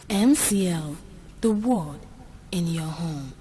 MCL, the word in your home.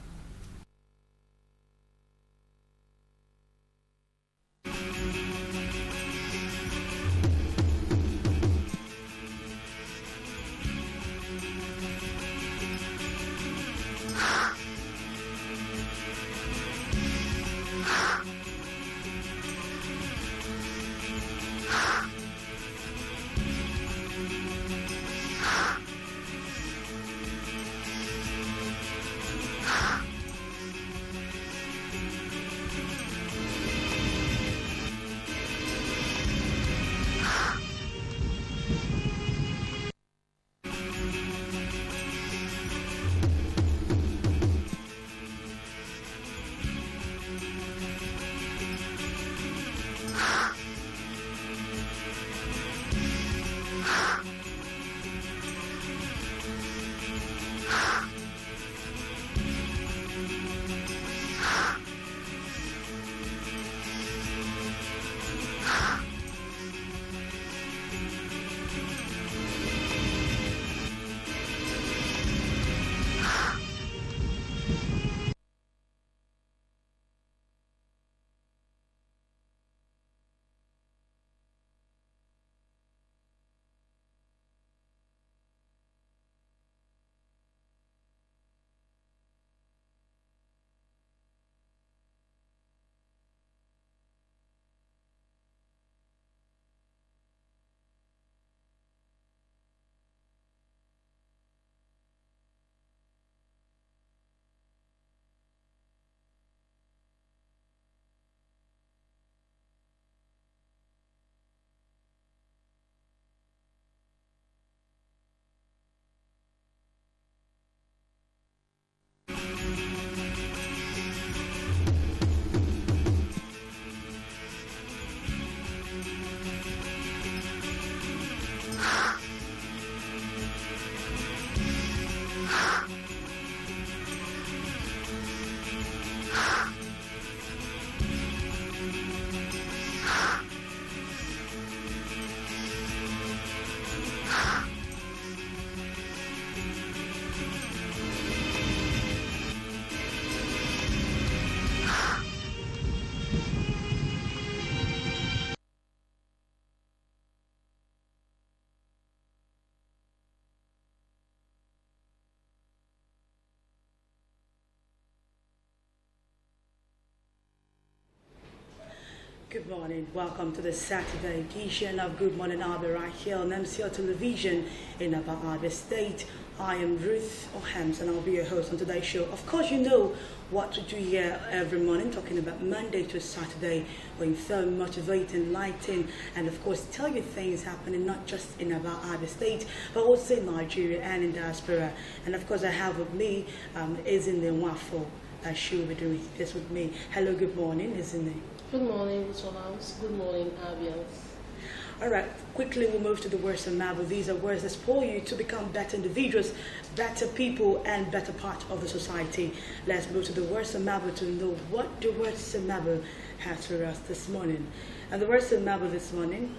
Good morning. Welcome to the Saturday edition of Good Morning Abia right here on MCLtv in Abia State. I am Ruth Ohams and I'll be your host on today's show. Of course, you know what to do here every morning, talking about Monday to Saturday, where you feel motivating, enlightening, and of course tell you things happening not just in Abia State, but also in Nigeria and in diaspora. And of course, I have with me Izine Nwafo. She will be doing this with me. Hello, good morning, Izine. Good morning, Mr. House. Good morning, Abians. All right, quickly we'll move to the words of Mabel. These are words that spoil you to become better individuals, better people, and better part of the society. Let's move to the words of Mabel to know what the words of Mabel has for us this morning. And the words of Mabel this morning: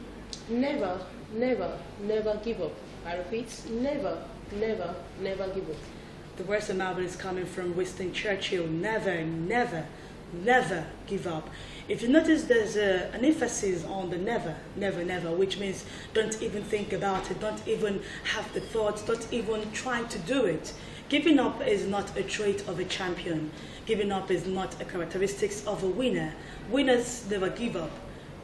never, never, never give up. I repeat, never, never, never give up. The words of Mabel is coming from Winston Churchill. Never, never, never give up. If you notice, there's an emphasis on the never, never, never, which means don't even think about it, don't even have the thoughts, don't even try to do it. Giving up is not a trait of a champion. Giving up is not a characteristic of a winner. Winners never give up.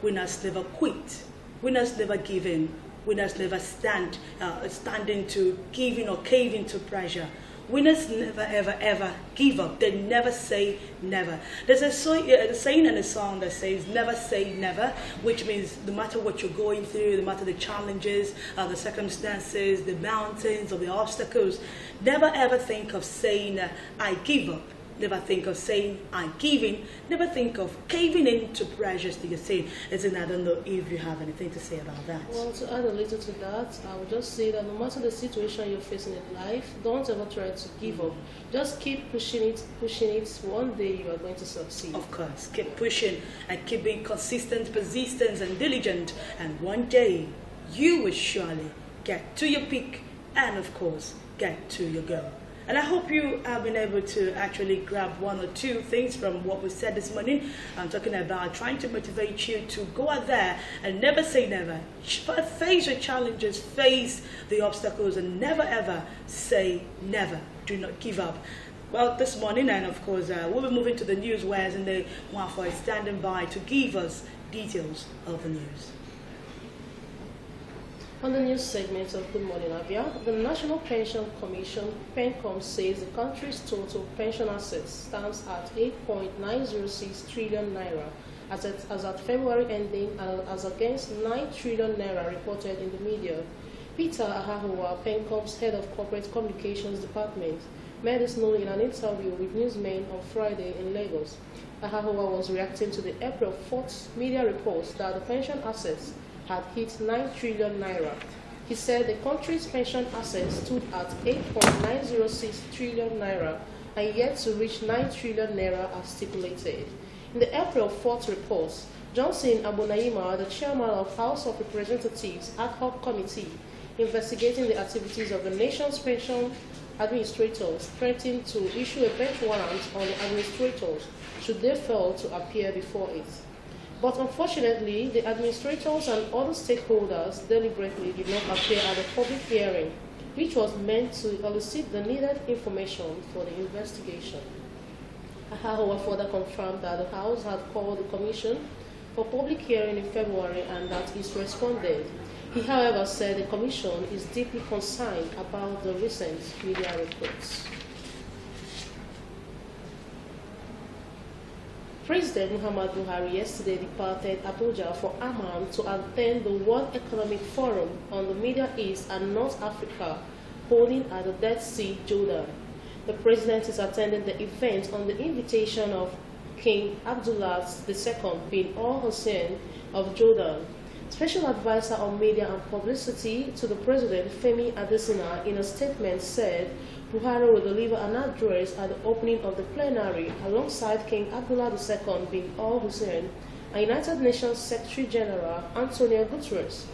Winners never quit. Winners never give in. Winners never standing to giving or caving to pressure. Winners never, ever, ever give up. They never say never. There's a saying in a song that says, never say never, which means no matter what you're going through, no matter the challenges, the circumstances, the mountains or the obstacles, never ever think of saying, I give up. Never think of saying, I'm giving. Never think of caving into pressures that you're saying. Listen, I don't know if you have anything to say about that. Well, to add a little to that, I would just say that no matter the situation you're facing in life, don't ever try to give up. Just keep pushing it. One day you are going to succeed. Of course, keep pushing and keep being consistent, persistent, and diligent. And one day you will surely get to your peak, and of course, get to your goal. And I hope you have been able to actually grab one or two things from what we said this morning. I'm talking about trying to motivate you to go out there and never say never. Face your challenges, face the obstacles, and never ever say never. Do not give up. Well, this morning, and of course, we'll be moving to the news, whereas in the Wafa is standing by to give us details of the news. On the news segment of Good Morning Abia, the National Pension Commission, PENCOM, says the country's total pension assets stands at 8.906 trillion naira as at February ending, as against 9 trillion naira reported in the media. Peter Ahahowa, PENCOM's head of corporate communications department, made this known in an interview with newsmen on Friday in Lagos. Ahahowa was reacting to the April 4th media reports that the pension assets had hit 9 trillion naira. He said the country's pension assets stood at 8.906 trillion naira and yet to reach 9 trillion naira as stipulated. In the April 4th report, Johnson Abunaima, the chairman of House of Representatives Ad Hoc Committee investigating the activities of the nation's pension administrators, threatened to issue a bench warrant on the administrators should they fail to appear before it. But unfortunately, the administrators and other stakeholders deliberately did not appear at the public hearing, which was meant to elicit the needed information for the investigation. Ahahowa further confirmed that the House had called the Commission for public hearing in February and that it responded. He, however, said the Commission is deeply concerned about the recent media reports. President Muhammadu Buhari yesterday departed Abuja for Amman to attend the World Economic Forum on the Middle East and North Africa, holding at the Dead Sea, Jordan. The president is attending the event on the invitation of King Abdullah II bin al-Hussein of Jordan. Special advisor on media and publicity to the president, Femi Adesina, in a statement said Buhari will deliver an address at the opening of the plenary alongside King Abdullah II bin al-Hussein and United Nations Secretary General Antonio Guterres,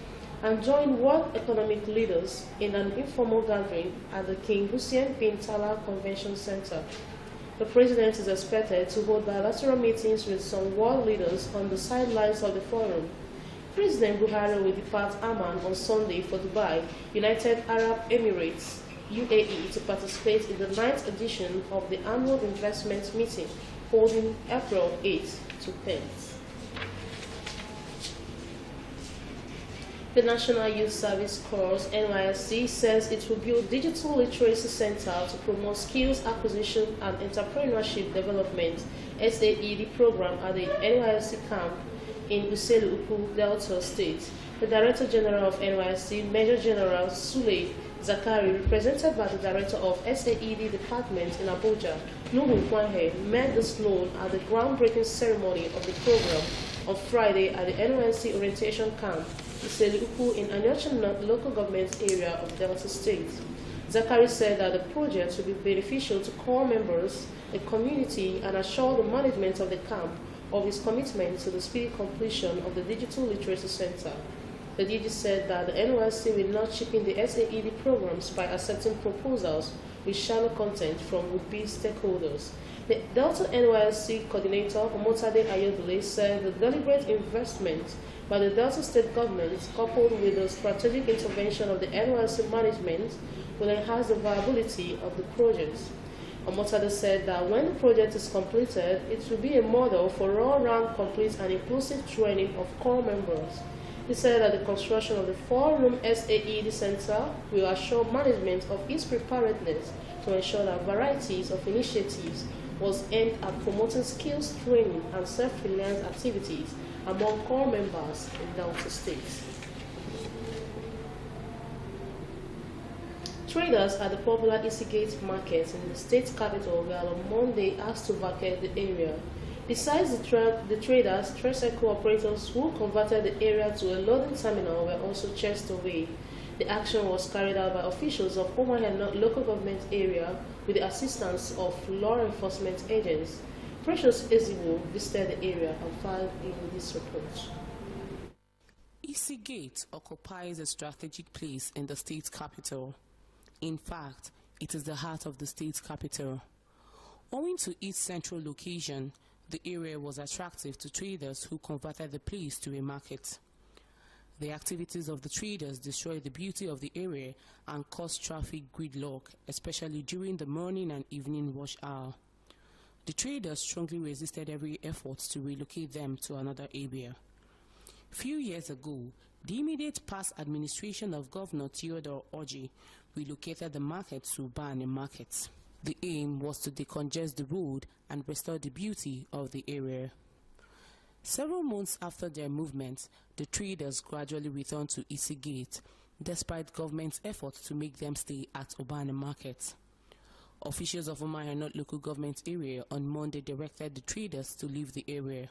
and join world economic leaders in an informal gathering at the King Hussein bin Talal Convention Center. The president is expected to hold bilateral meetings with some world leaders on the sidelines of the forum. President Buhari will depart Amman on Sunday for Dubai, United Arab Emirates, UAE, to participate in the 9th edition of the annual investment meeting, holding April 8th to 10th. The National Youth Service Corps, NYSC, says it will build digital literacy center to promote skills acquisition and entrepreneurship development SAED program at the NYSC camp in Uselu-Uku, Delta State. The Director General of NYSC, Major General Sule Zakari, represented by the Director of SAED Department in Abuja, Nuhu Kwanhe, made this known at the groundbreaking ceremony of the program on Friday at the NYSC Orientation Camp, Uselu-Uku, in Anyocha local government area of Delta State. Zakari said that the project will be beneficial to core members, the community, and assure the management of the camp of his commitment to the speedy completion of the Digital Literacy Center. The DG said that the NYSC will not chip in the SAED programs by accepting proposals with shallow content from would-be stakeholders. The Delta NYSC coordinator, Omotade Ayodele, said the deliberate investment by the Delta State government, coupled with the strategic intervention of the NYSC management, will enhance the viability of the project. Omotade said that when the project is completed, it will be a model for all-round complete and inclusive training of core members. He said that the construction of the 4-room SAED Center will assure management of its preparedness to ensure that varieties of initiatives was aimed at promoting skills training and self-reliance activities among core members in Delta State. Traders at the popular Eastgate market in the state capital were on Monday asked to vacate the area. Besides the traders, tricycle operators who converted the area to a loading terminal were also chased away. The action was carried out by officials of Umuahia local government area with the assistance of law enforcement agents. Precious Eziwo visited the area and filed in this report. Eastgate occupies a strategic place in the state capital. In fact, it is the heart of the state's capital. Owing to its central location, the area was attractive to traders who converted the place to a market. The activities of the traders destroyed the beauty of the area and caused traffic gridlock, especially during the morning and evening rush hour. The traders strongly resisted every effort to relocate them to another area. Few years ago, the immediate past administration of Governor Theodore Orji relocated the market to Ubani Market. The aim was to decongest the road and restore the beauty of the area. Several months after their movement, the traders gradually returned to Isi Gate, despite government's efforts to make them stay at Ubani Market. Officials of Umuahia North local government area on Monday directed the traders to leave the area.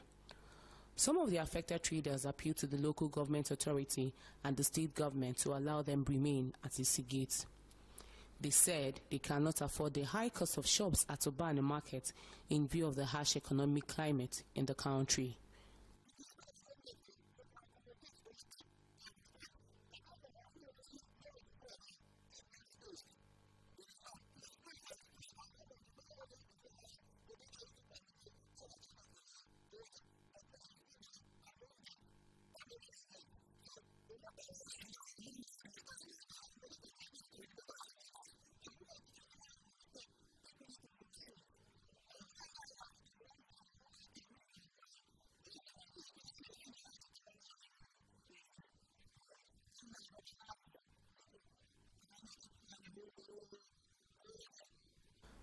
Some of the affected traders appealed to the local government authority and the state government to allow them remain at Isi Gate. They said they cannot afford the high cost of shops at Ubani Market in view of the harsh economic climate in the country.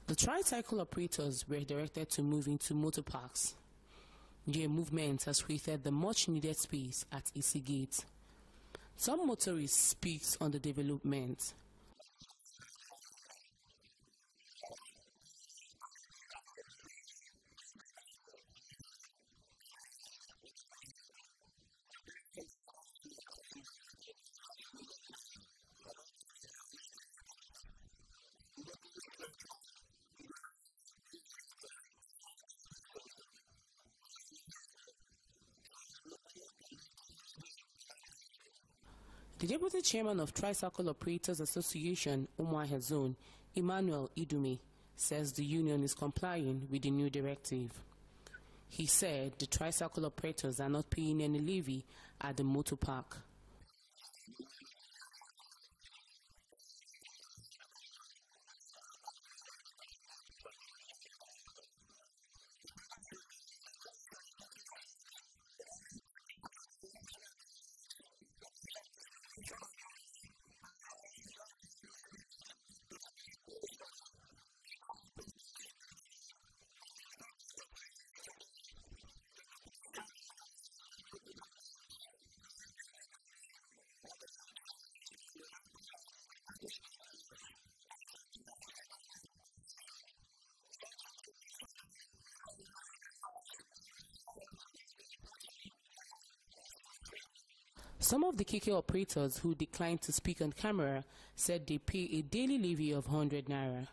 The tricycle operators were directed to move into motor parks. Their movement has created the much-needed space at Isi Gate. Some motorists speak on the development. The Deputy Chairman of Tricycle Operators Association, Umuahia Zone, Emmanuel Idume, says the union is complying with the new directive. He said the tricycle operators are not paying any levy at the motor park. Some of the KK operators who declined to speak on camera said they pay a daily levy of 100 naira.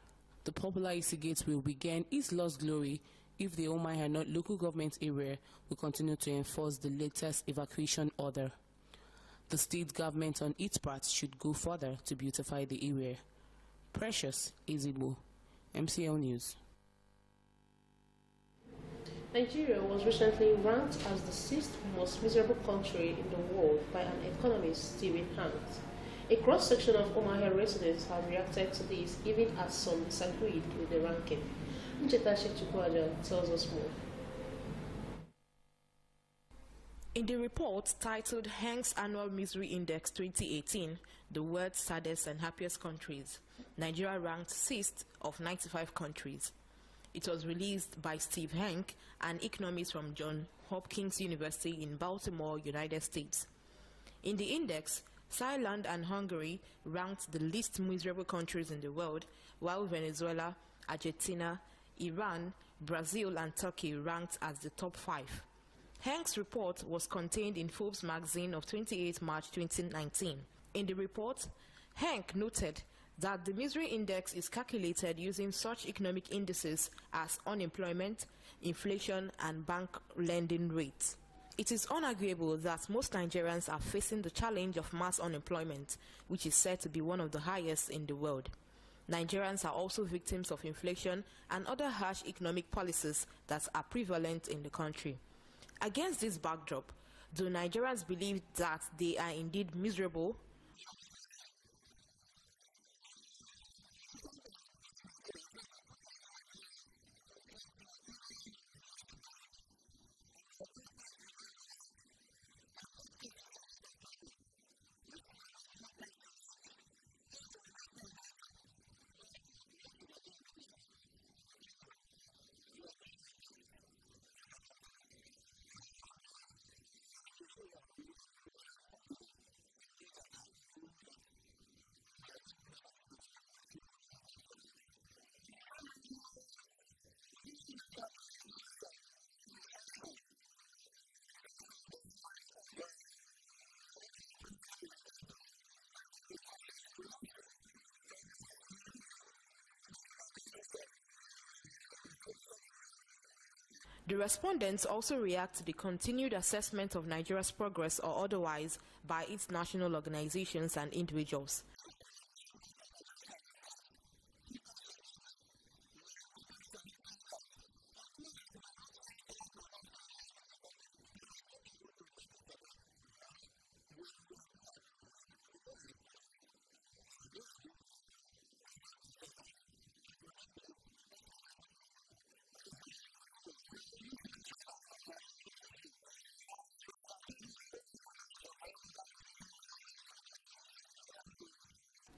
The popular Isi Gate will regain its lost glory if the Umuahia North local government area will continue to enforce the latest evacuation order. The state government on its part should go further to beautify the area. Precious Ezigbo, MCL News. Nigeria was recently ranked as the 6th most miserable country in the world by an economist, Stephen Hanks. A cross-section of Umuahia residents have reacted to this, even as some disagreed with the ranking. Nchetashi Chukwuaja tells us more. In the report titled Hanks Annual Misery Index 2018, the world's saddest and happiest countries, Nigeria ranked 6th of 95 countries. It was released by Steve Hank, an economist from Johns Hopkins University in Baltimore, United States. In the index, Thailand and Hungary ranked the least miserable countries in the world, while Venezuela, Argentina, Iran, Brazil, and Turkey ranked as the top 5. Hank's report was contained in Forbes magazine of 28 March 2019. In the report, Hank noted that the misery index is calculated using such economic indices as unemployment, inflation, and bank lending rates. It is unarguable that most Nigerians are facing the challenge of mass unemployment, which is said to be one of the highest in the world. Nigerians are also victims of inflation and other harsh economic policies that are prevalent in the country. Against this backdrop, do Nigerians believe that they are indeed miserable? The respondents also react to the continued assessment of Nigeria's progress or otherwise by its national organizations and individuals.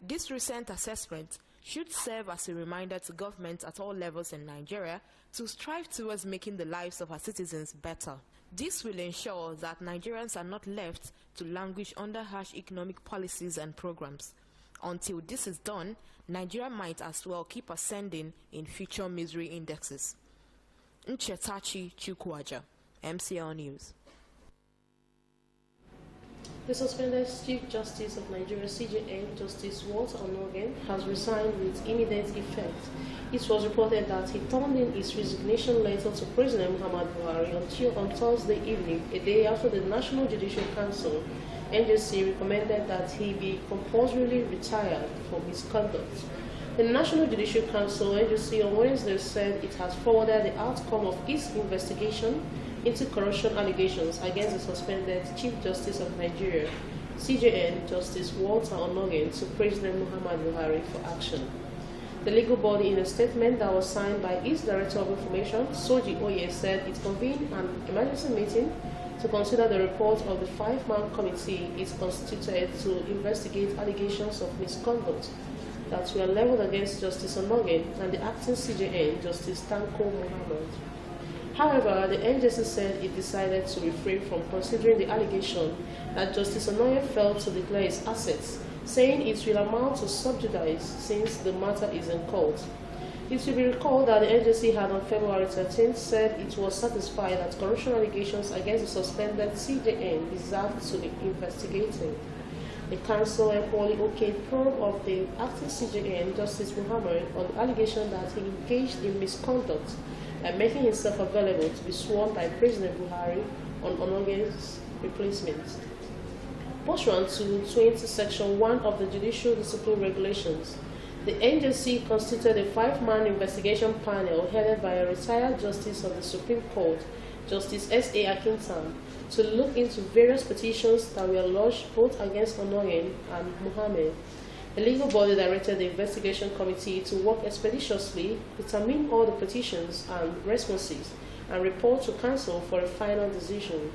This recent assessment should serve as a reminder to governments at all levels in Nigeria to strive towards making the lives of our citizens better. This will ensure that Nigerians are not left to languish under harsh economic policies and programs. Until this is done, Nigeria might as well keep ascending in future misery indexes. Nchetachi Chukwuaja, MCL News. The suspended Chief Justice of Nigeria, CJN, Justice Walter Onogen, has resigned with immediate effect. It was reported that he turned in his resignation letter to President Muhammadu Buhari on Thursday evening, a day after the National Judicial Council, NJC, recommended that he be compulsorily retired for misconduct. The National Judicial Council, NJC, on Wednesday said it has forwarded the outcome of its investigation into corruption allegations against the suspended Chief Justice of Nigeria, CJN, Justice Walter Onogen, to President Muhammadu Buhari for action. The legal body, in a statement that was signed by its Director of Information, Soji Oye, said it convened an emergency meeting to consider the report of the 5-man committee it constituted to investigate allegations of misconduct that were leveled against Justice Onogen and the acting CJN, Justice Tanko Mohammed. However, the NJC said it decided to refrain from considering the allegation that Justice Onoyen failed to declare his assets, saying it will amount to subjudice since the matter is in court. It will be recalled that the NJC had on February 13th said it was satisfied that corruption allegations against the suspended CJN deserved to be investigated. The council equally okayed probe of the acting CJN, Justice Muhammad, on the allegation that he engaged in misconduct and making himself available to be sworn by President Buhari on Onogen's replacement. Pursuant to 20 Section 1 of the Judicial Discipline Regulations, the NJC constituted a 5-man investigation panel headed by a retired Justice of the Supreme Court, Justice S.A. Akintan, to look into various petitions that were lodged both against Onogen and Muhammad. The legal body directed the investigation committee to work expeditiously, determine all the petitions and responses, and report to council for a final decision.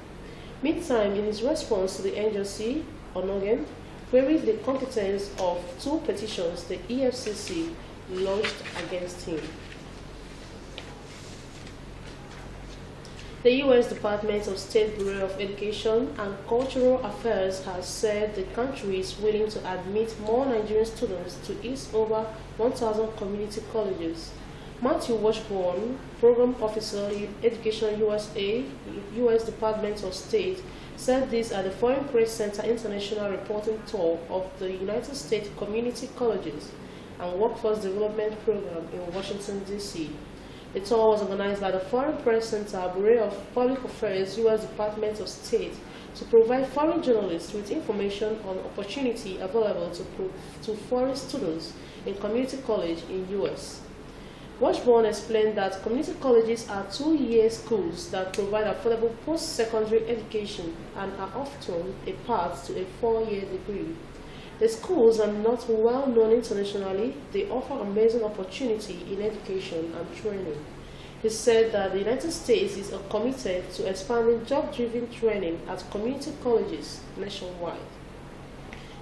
Meantime, in his response to the NJC, Onogen queried the competence of 2 petitions the EFCC lodged against him. The U.S. Department of State Bureau of Education and Cultural Affairs has said the country is willing to admit more Nigerian students to its over 1,000 community colleges. Matthew Washburn, Program Officer, Education USA, U.S. Department of State, said this at the Foreign Press Center International Reporting Tour of the United States Community Colleges and Workforce Development Program in Washington, D.C. The tour was organized by the Foreign Press Center, Bureau of Public Affairs, U.S. Department of State, to provide foreign journalists with information on opportunity available to foreign students in community college in U.S. Washburn explained that community colleges are 2-year schools that provide affordable post-secondary education and are often a path to a 4-year degree. The schools are not well known internationally. They offer amazing opportunity in education and training. He said that the United States is committed to expanding job-driven training at community colleges nationwide.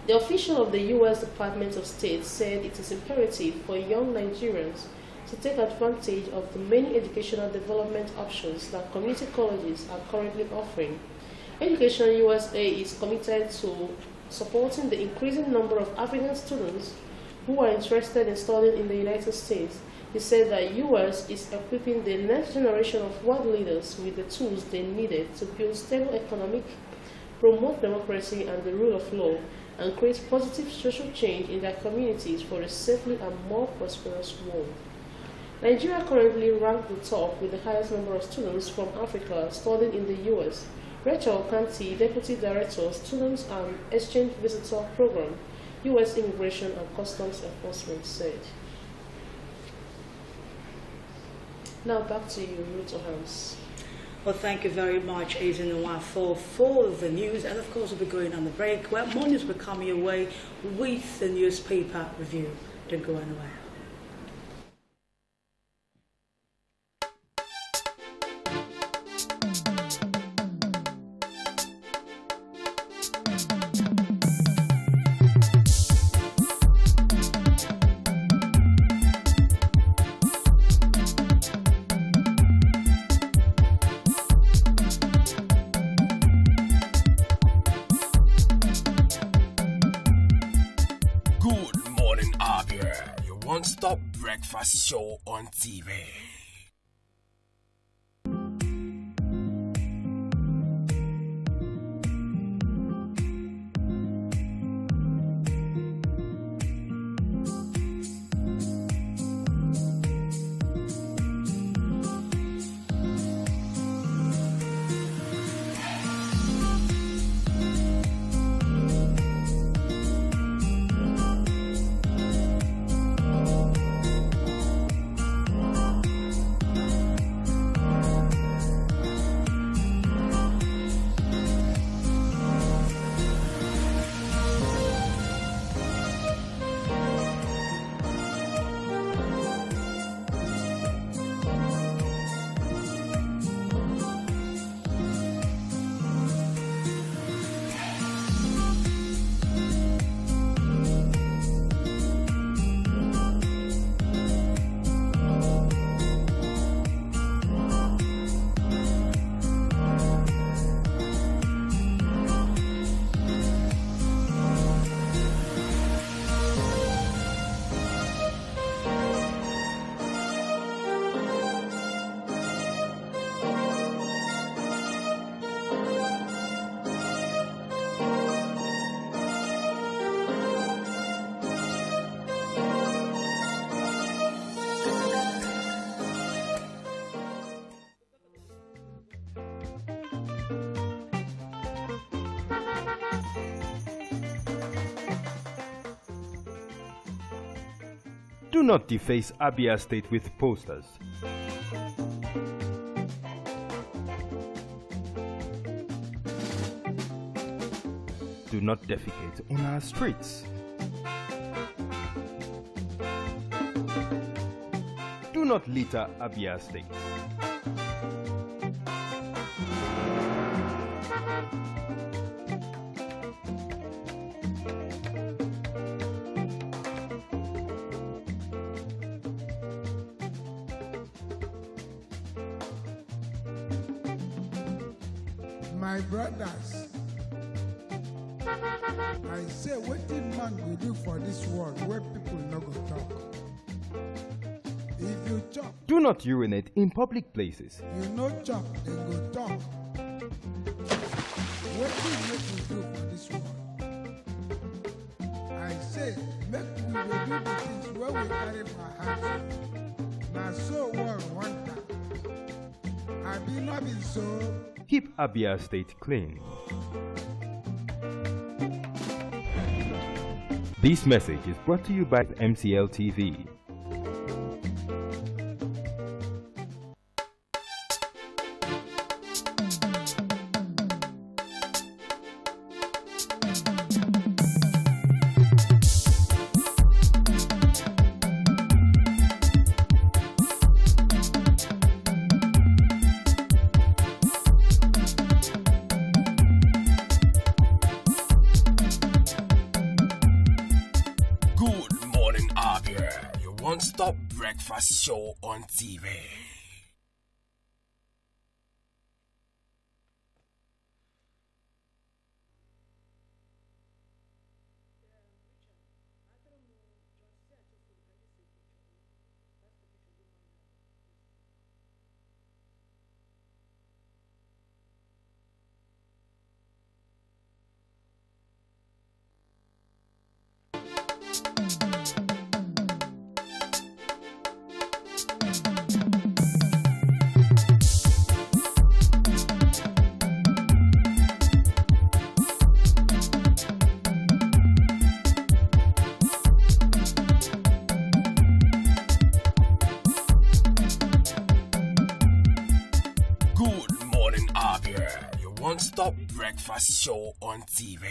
The official of the U.S. Department of State said it is imperative for young Nigerians to take advantage of the many educational development options that community colleges are currently offering. Education USA is committed to supporting the increasing number of African students who are interested in studying in the United States. He said that U.S. is equipping the next generation of world leaders with the tools they needed to build stable economic, promote democracy and the rule of law, and create positive social change in their communities for a safely and more prosperous world. Nigeria currently ranks the top with the highest number of students from Africa studying in the U.S. Rachel Kanti, Deputy Director, Students and Exchange Visitor Program, U.S. Immigration and Customs Enforcement, said. Now back to you, Ruth Ohams. Well, thank you very much, Aizen Nwafo, for the news. And of course, we'll be going on the break, where more news will come your way with the newspaper review. Don't go anywhere. Good morning, Abia, your one-stop breakfast show on TV. Do not deface Abia State with posters. Do not defecate on our streets. Do not litter Abia State. My brothers, I say wetin man go do for this world where people no go talk. If you chop, Do not urinate in public places. you no chop, dem go talk. Wetin make we do for this world? I say make we dey do the things wey we carry for heart. Na so world want am. I be not be so. Keep Abia State clean. This message is brought to you by MCLtv. Good morning, Abia, your one-stop breakfast show on TV. Good morning, Abia, your one-stop breakfast show on TV.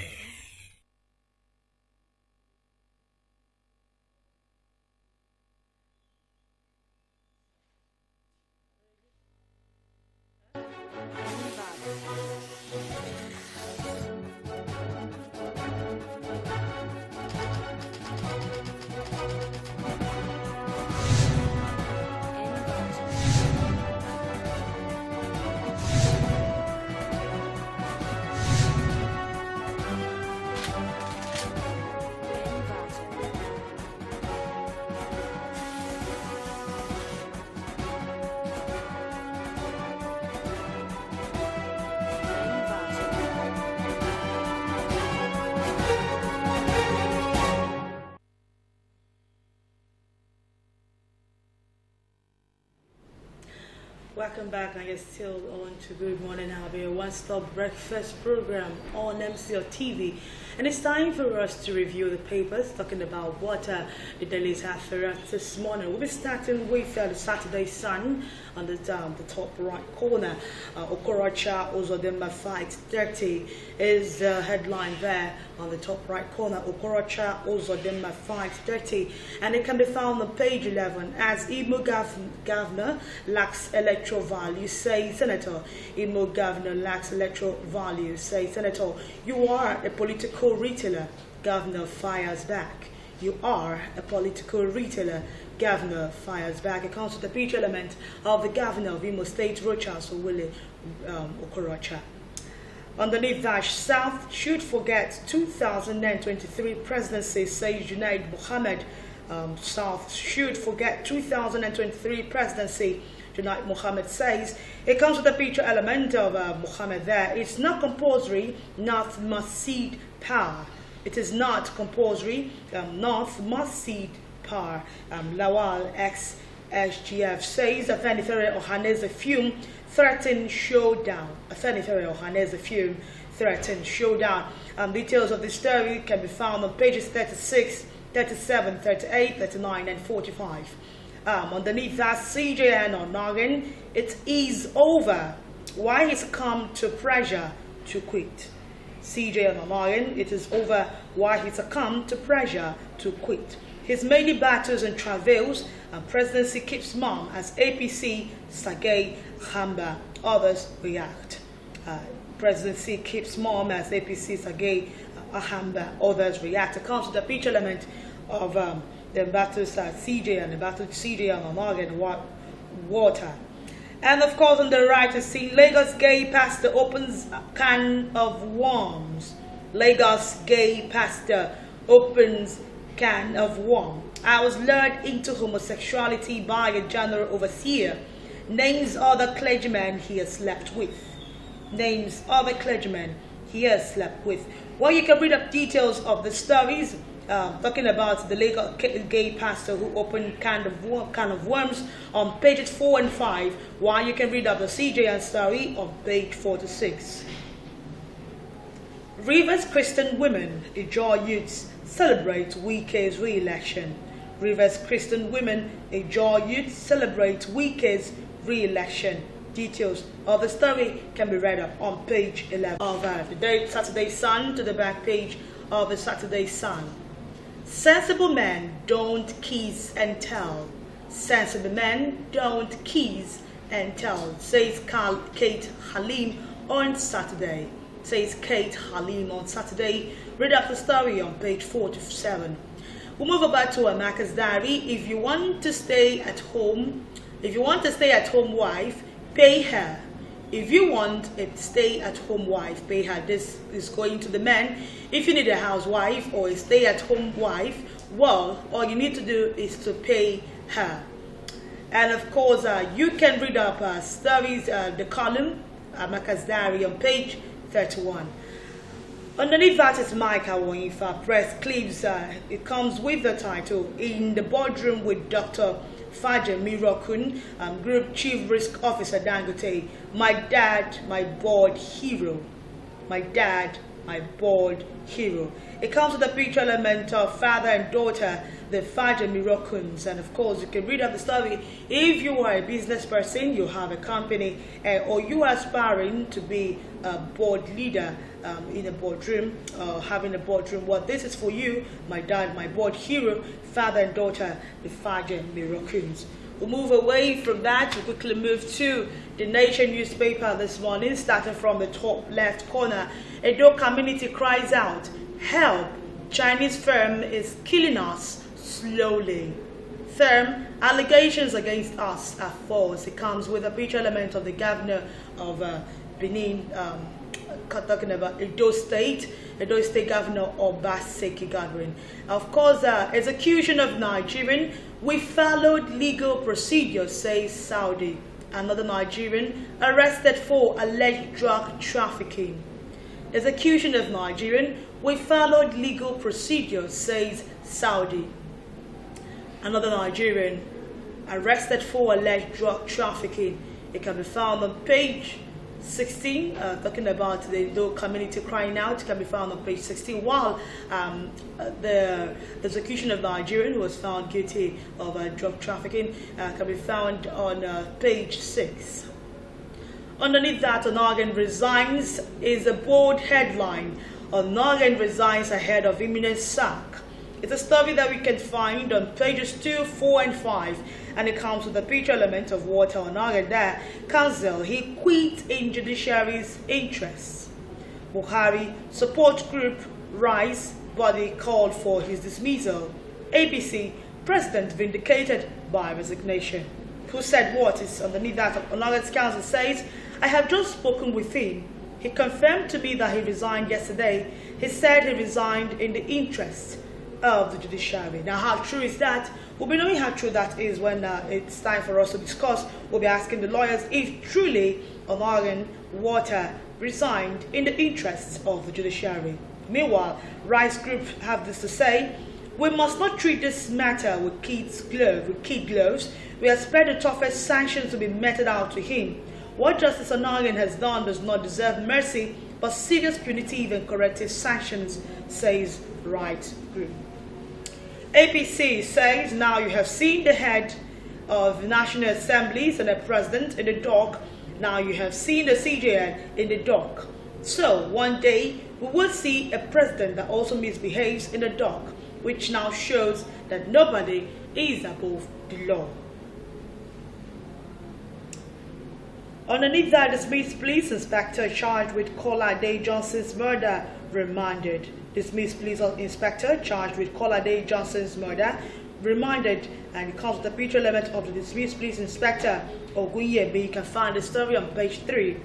Welcome back, and you're still on to Good Morning Abia, one-stop breakfast program on MCLtv. And it's time for us to review the papers, talking about what the dailies have for us this morning. We'll be starting with the Saturday Sun on the top right corner. Okorocha Ozodemba Fight 30 is the headline there on the top right corner. Okorocha Ozodemba Fight 30, and it can be found on page 11 as Imo governor lacks electoral value, say Senator. Imo governor lacks electoral value, say Senator. You are a political retailer, governor fires back. You are a political retailer, governor fires back. It comes with the picture element of the governor of Imo State, Rochas Willie Okorocha. Underneath that, South should forget 2023 presidency, says Junaid Mohammed. South should forget 2023 presidency, Junaid Mohammed says. It comes with a picture element of Mohammed there. It's not compulsory, North must cede power. It is not compulsory, North must cede power. Lawal ex-SGF says Afenifere Ohaneze Fume threatened showdown. Afenifere Ohaneze Fume threatened showdown. Details of the story can be found on pages 36, 37, 38, 39, and 45. Underneath that, CJN on Noggin, it is over. Why he's come to pressure to quit. CJN on Noggin, it is over. Why he's come to pressure to quit. His many battles and travails, and presidency keeps mum as APC Sagay Hamba. Others react. Presidency keeps mum as APC Sagay Hamba. Others react. It comes to the picture element of the battles CJ and the battle CJ and Onagan water. And of course on the right you see Lagos gay pastor opens can of worms. Lagos gay pastor opens can of worms. I was lured into homosexuality by a general overseer. Names other clergymen he has slept with. Names other clergymen he has slept with. Well, you can read up details of the stories talking about the Lagos gay pastor who opened can of worms on pages 4 and 5, while you can read up the CJN story on page 46. Rivers Christian women, Ijaw youths, celebrate Wike's re-election. Rivers Christian women, Ijaw youths, celebrate Wike's re-election. Details of the story can be read up on page 11 of the Saturday Sun to the back page of the Saturday Sun. Sensible men don't kiss and tell. Sensible men don't kiss and tell, says Kate Halim on Saturday. Says Kate Halim on Saturday. Read up the story on page 47. We'll move back to Amaka's diary. If you want to stay at home wife, pay her. If you want a stay-at-home wife, pay her. This is going to the men. If you need a housewife or a stay-at-home wife, well, all you need to do is to pay her. And of course, you can read up stories, the column, Amaka's diary on page 31. Underneath that is Mike Awonifa press clips. It comes with the title, In the Boardroom with Dr. Faje Mirokun, Group Chief Risk Officer Dangote. My dad, my board hero. My dad, my board hero. It comes with a picture element of father and daughter, the Faje Mirokuns. And of course, you can read up the story. If you are a business person, you have a company, or you are aspiring to be a board leader in a boardroom, having a boardroom, well, this is for you. My dad, my board hero, father and daughter, the Faje Mirokuns. We'll move away from that. We'll quickly move to the Nation newspaper this morning, starting from the top left corner. Edo community cries out, help, Chinese firm is killing us slowly. Firm, allegations against us are false. It comes with a picture element of the governor of Benin, talking about Edo State Governor Obaseki Godwin. Of course, execution of Nigerian. We followed legal procedures, says Saudi. Another Nigerian arrested for alleged drug trafficking. Execution of Nigerian. We followed legal procedures, says Saudi. Another Nigerian arrested for alleged drug trafficking. It can be found on page 16, talking about the Edo community crying out. It can be found on page 16, while the execution of Nigerian who was found guilty of drug trafficking can be found on page 6. Underneath that, Onagen resigns is a bold headline. Onagen resigns ahead of imminent sack. It's a story that we can find on pages 2, 4, and 5, and it comes with a picture element of Walter Onagen there. Council, he quit in judiciary's interests. Buhari support group rise, body called for his dismissal. ABC, president vindicated by resignation. Who said what is underneath that? Onagen's counsel says, I have just spoken with him. He confirmed to me that he resigned yesterday. He said he resigned in the interest of the judiciary. Now, how true is that? We'll be knowing how true that is when it's time for us to discuss. We'll be asking the lawyers if truly Onagen Walter resigned in the interests of the judiciary. Meanwhile, Rice Group have this to say: we must not treat this matter with kid gloves. We expect the toughest sanctions to be meted out to him. What Justice Onagen has done does not deserve mercy, but serious punitive and corrective sanctions, says Rice Group. APC says, now you have seen the head of the National Assemblies and the president in the dock. Now you have seen the CJN in the dock. So one day we will see a president that also misbehaves in the dock, which now shows that nobody is above the law. Underneath that, dismissed police inspector charged with Kolade Johnson's murder remanded. Dismissed police inspector charged with Kolade Johnson's murder remanded, and it comes with the picture element of the dismissed police inspector Ogunyebe. You can find the story on page 3.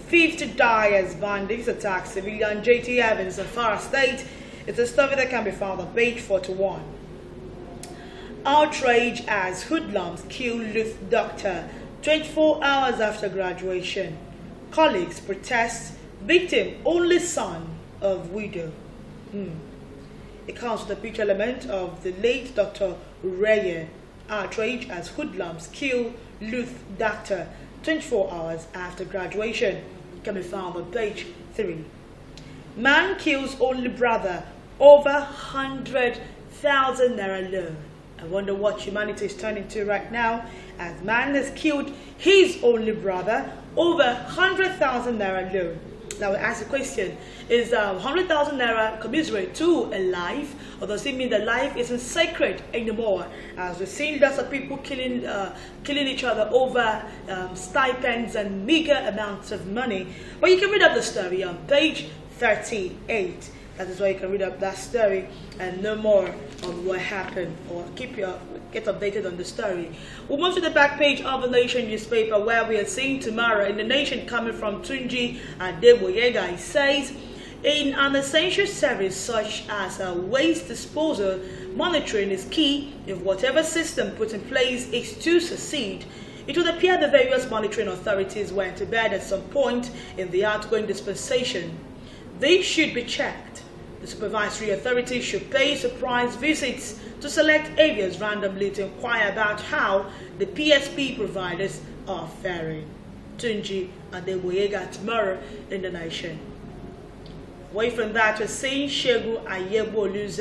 Fifth to die as bandits attack civilian JT Evans in Farah State. It's a story that can be found on page 41. Outrage as hoodlums kill youth doctor 24 hours after graduation. Colleagues protest, victim only son of widow. It comes with a picture element of the late Dr. Reye. Outrage as hoodlums kill youth doctor 24 hours after graduation. It can be found on page 3. Man kills only brother over 100,000 naira loan. I wonder what humanity is turning to right now, as man has killed his only brother over 100,000 naira loan. Now we ask the question, is 100,000 naira commensurate to a life, or does it mean that life isn't sacred anymore? As we've seen lots of people killing each other over stipends and meager amounts of money. But you can read up the story on page 38. That is why you can read up that story and know more of what happened, or get updated on the story. We'll move to the back page of the Nation newspaper, where we are seeing tomorrow in the Nation, coming from Tunji Adeboyega. He says, in an essential service such as waste disposal, monitoring is key. If whatever system put in place is to succeed, it would appear the various monitoring authorities went to bed at some point in the outgoing dispensation. They should be checked. The supervisory authorities should pay surprise visits to select areas randomly to inquire about how the PSP providers are faring. Tunji Adeboyega tomorrow in the Nation. Away from that, we're seeing Shegu Ayebolu's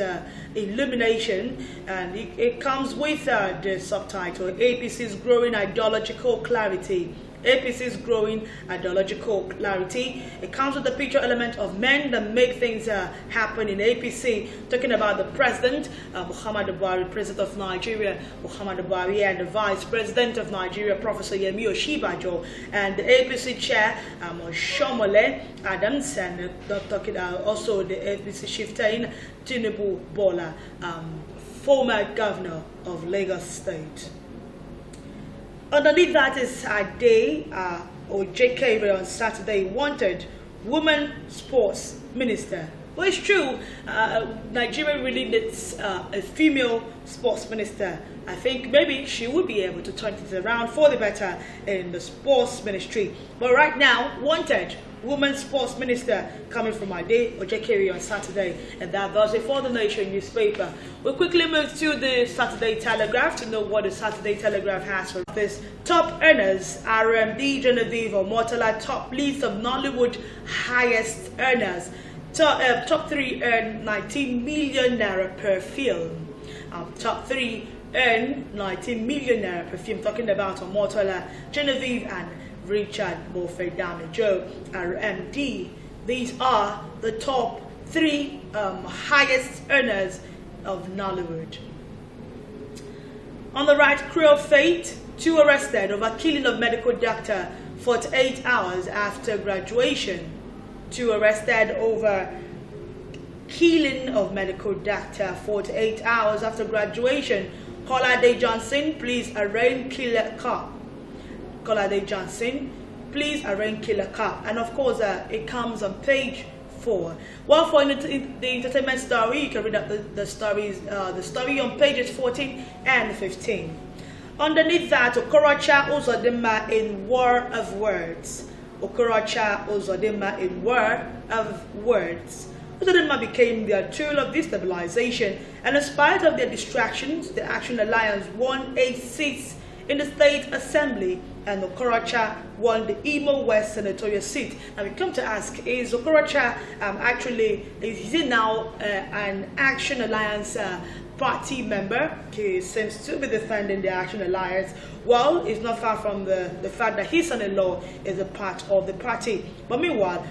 illumination, and it comes with the subtitle, APC's growing ideological clarity. APC's growing ideological clarity. It comes with the picture element of men that make things happen in APC, talking about the president, Muhammadu Buhari, president of Nigeria, Muhammadu Buhari, and the vice president of Nigeria, Professor Yemi Oshibajo, and the APC chair, Shomole Adams, and talking also the APC chieftain, Tinubu Bola, former governor of Lagos State. Underneath that is Ade or JK on Saturday wanted woman sports minister. Well, it's true, Nigeria really needs a female sports minister. I think maybe she would be able to turn things around for the better in the sports ministry. But right now, wanted woman sports minister, coming from Ade Ojekiri on Saturday, and that does it for the Nation newspaper. We'll quickly move to the Saturday Telegraph to know what the Saturday Telegraph has for this. Top earners, RMD Genevieve Omotola, top list of Nollywood highest earners. Top 3 earn 19 million naira per film. Top 3 earn 19 million naira per film. Talking about Omotola, Genevieve, and Richard Mofedamijo, RMD. These are the top 3 highest earners of Nollywood. On the right, cruel fate, 2 arrested over killing of medical doctor 48 hours after graduation. 2 arrested over killing of medical doctor 48 hours after graduation. Kolade Johnson, please arraign killer cop. Kolade Johnson, please arraign killer cop. And of course, it comes on page 4. Well, for the entertainment story, you can read up the story on pages 14 and 15. Underneath that, Okorocha Uzodinma in War of Words. Okorocha Uzodinma in War of Words. Uzodinma became their tool of destabilization, and in spite of their distractions, the Action Alliance won 8 seats in the State Assembly, and Okorocha won the Imo West senatorial seat. Now we come to ask, is Okorocha is he now an Action Alliance party member? He seems to be defending the Action Alliance. Well, it's not far from the fact that his son-in-law is a part of the party. But meanwhile,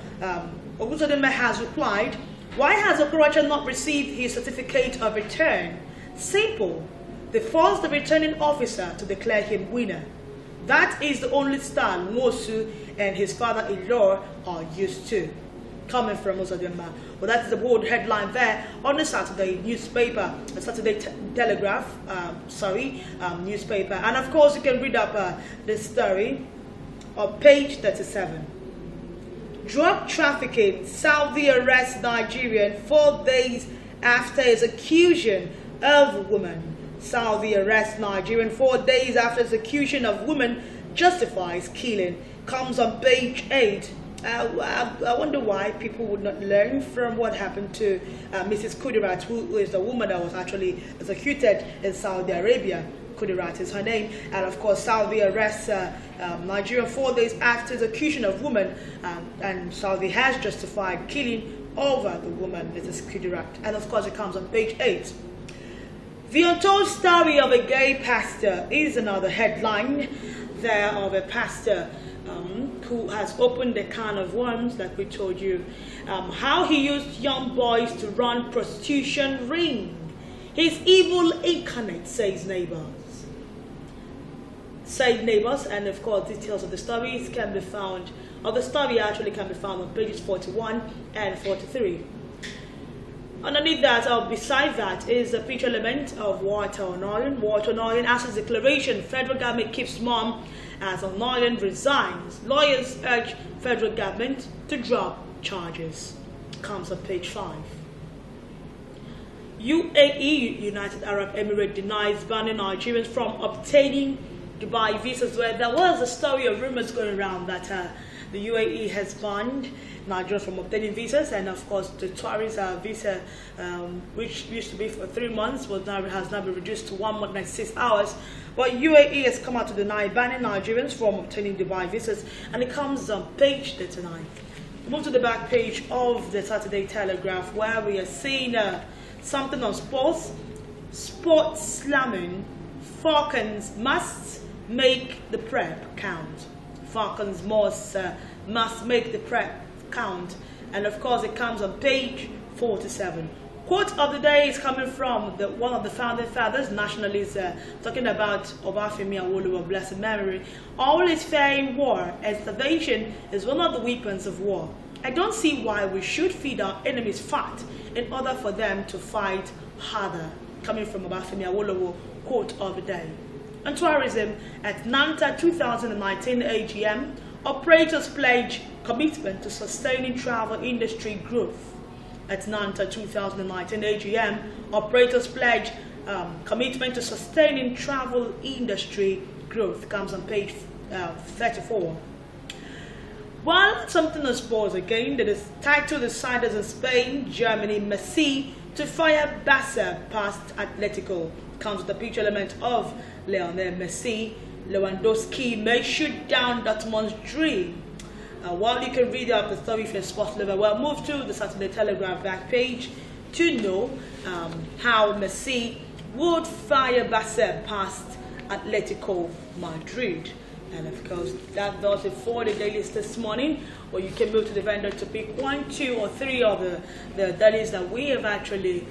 Oguzodinma has replied, why has Okorocha not received his certificate of return? Simple. They forced the returning officer to declare him winner. That is the only style Mosu and his father-in-law are used to. Coming from Uzodinma. Well, that's the bold headline there on the Saturday newspaper, the Saturday Telegraph, newspaper. And of course, you can read up this story on page 37. Drug trafficking, Saudi arrests Nigerian 4 days after execution of woman. Saudi arrests Nigerian 4 days after execution of woman, justifies killing. Comes on page 8 I wonder why people would not learn from what happened to Mrs. Kudirat, who is the woman that was actually executed in Saudi Arabia. Kudirat is her name, and of course Saudi arrests Nigeria 4 days after execution of woman, and Saudi has justified killing over the woman, Mrs. Kudirat, and of course it comes on page 8. The untold story of a gay pastor is another headline there, of a pastor who has opened a can of worms, like we told you, how he used young boys to run prostitution ring. He's evil incarnate, says neighbors. And of course details of the stories can be found, the story actually can be found on pages 41 and 43. Underneath that, beside that, is the feature element of Walter Onoyan. Walter Onoyan, as his declaration, federal government keeps mum as Onoyan resigns. Lawyers urge federal government to drop charges. Comes on page 5. UAE, United Arab Emirates, denies banning Nigerians from obtaining Dubai visas, where there was a story of rumors going around that the UAE has banned Nigerians from obtaining visas, and of course the tourist visa, which used to be for 3 months, has now been reduced to 1 month and 6 hours. But UAE has come out to deny banning Nigerians from obtaining Dubai visas, and it comes on page 39. Move to the back page of the Saturday Telegraph, where we are seeing something on sports. Sports slamming. Falcons must make the prep count. Falcons must make the prep count, and of course it comes on page 47. Quote of the day is coming from one of the founding fathers, nationalists, talking about Obafemi Awolowo, blessed memory. All is fair in war, and starvation is one of the weapons of war. I don't see why we should feed our enemies fat in order for them to fight harder. Coming from Obafemi Awolowo, quote of the day. And tourism, at NANTA 2019 AGM, operators pledge commitment to sustaining travel industry growth. At NANTA 2019 AGM, operators pledge commitment to sustaining travel industry growth. Comes on page 34. While something on sports again, that is titled Deciders in Spain, Germany, Messi to fire Barca past Atletico. Comes with the picture element of Lionel Messi. Lewandowski may shoot down Dortmund's dream. While you can read up the story if you're a sports lover, well, move to the Saturday Telegraph back page to know how Messi would fire Barca past Atletico Madrid. And of course, that does it for the dailies this morning. Or you can move to the vendor to pick 1, 2, or 3 of the dailies that we have actually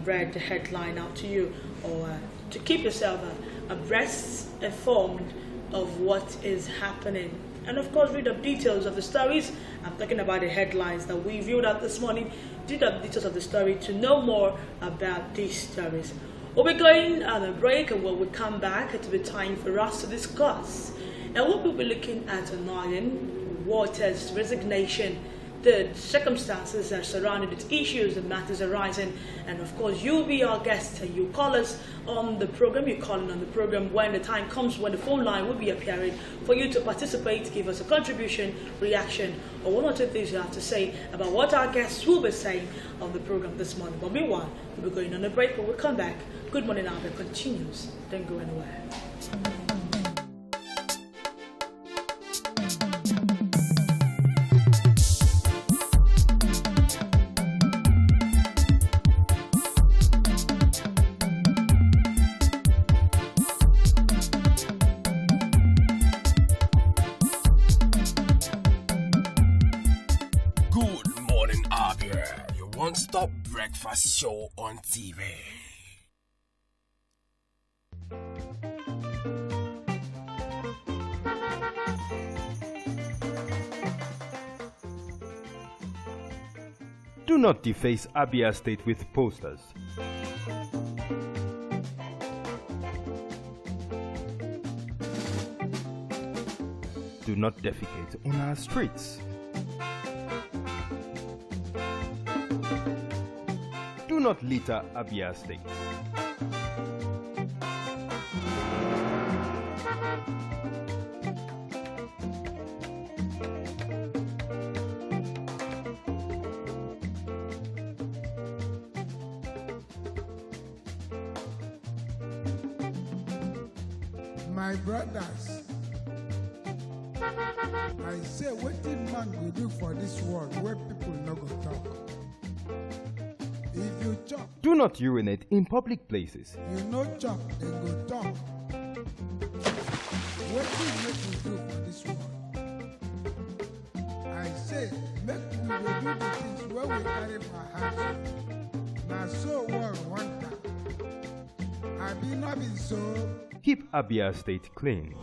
read the headline out to you, or to keep yourself abreast, informed of what is happening. And of course, read the details of the stories. I'm talking about the headlines that we viewed out this morning. Read the details of the story to know more about these stories. We'll be going on a break, and when we come back, it'll be time for us to discuss. And we'll be looking at Onoyan Walter's resignation, the circumstances that surrounding its issues, the matters arising, and of course you'll be our guest, and you call us on the program. You call in on the program when the time comes, when the phone line will be appearing for you to participate, give us a contribution, reaction, or 1 or 2 things you have to say about what our guests will be saying on the program this morning. But meanwhile, we'll be going on a break. When we come back, Good Morning Abia continues. Don't go anywhere. One-stop breakfast show on TV. Do not deface Abia State with posters. Do not defecate on our streets. Do not litter Abia State. My brothers, I say wetin man go do for this world where people no go talk. If you chop, Do not urinate in public places. you no chop, then go talk. Wetin make we do for this world? I say make we dey do the things wey we carry for heart. Na so world want am. Abi no be so? Keep Abia State clean.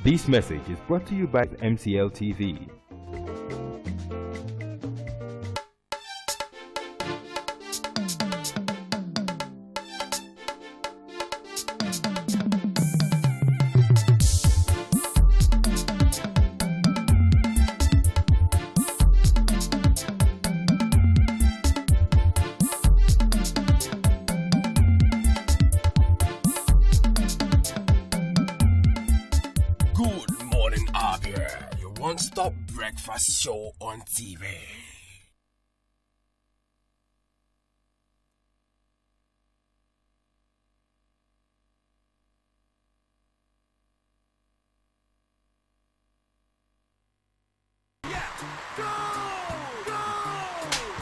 This message is brought to you by MCLtv. Good morning, Abia. Your one-stop breakfast show on TV.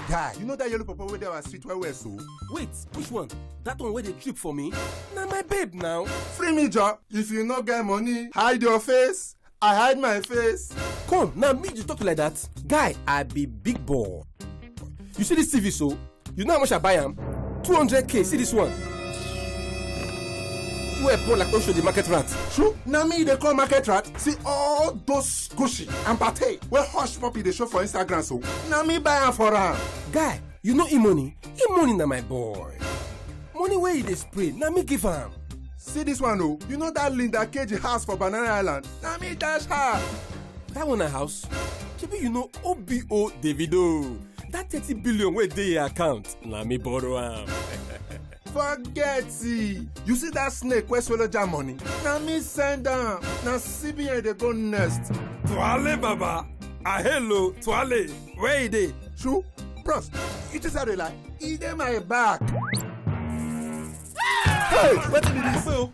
Guy, you know that yellow papa wey dey our street where we so? Wait, which one? That one where they trip for me? Now my babe now. Free me job. If you no get money, hide your face. I hide my face. Come, now me you talk like that. Guy, I be big boy. You see this TV so? You know how much I buy am? 200k, see this one. You are poor like Osho the market rat. True. Now me they call market rat. See all those Gucci and Pate where hush puppy they show for Instagram so. Now me buy am for am. Guy, you know e-money? E-money na my boy. Money where you dey spray, now me give am. See this one oh. You know that Linda Cage house for Banana Island? Now me dash her. That one a house. Maybe you know OBO Davido. That 30 billion where dey your account. Na me borrow am. Forget it. You see that snake where swallow jam money? Now me send am. Now CBN they go next. Tuale Baba. Ah hello, Tuale. Where you dey? True. Bros, you just had a lie. He dey my back. Hey, what did you do?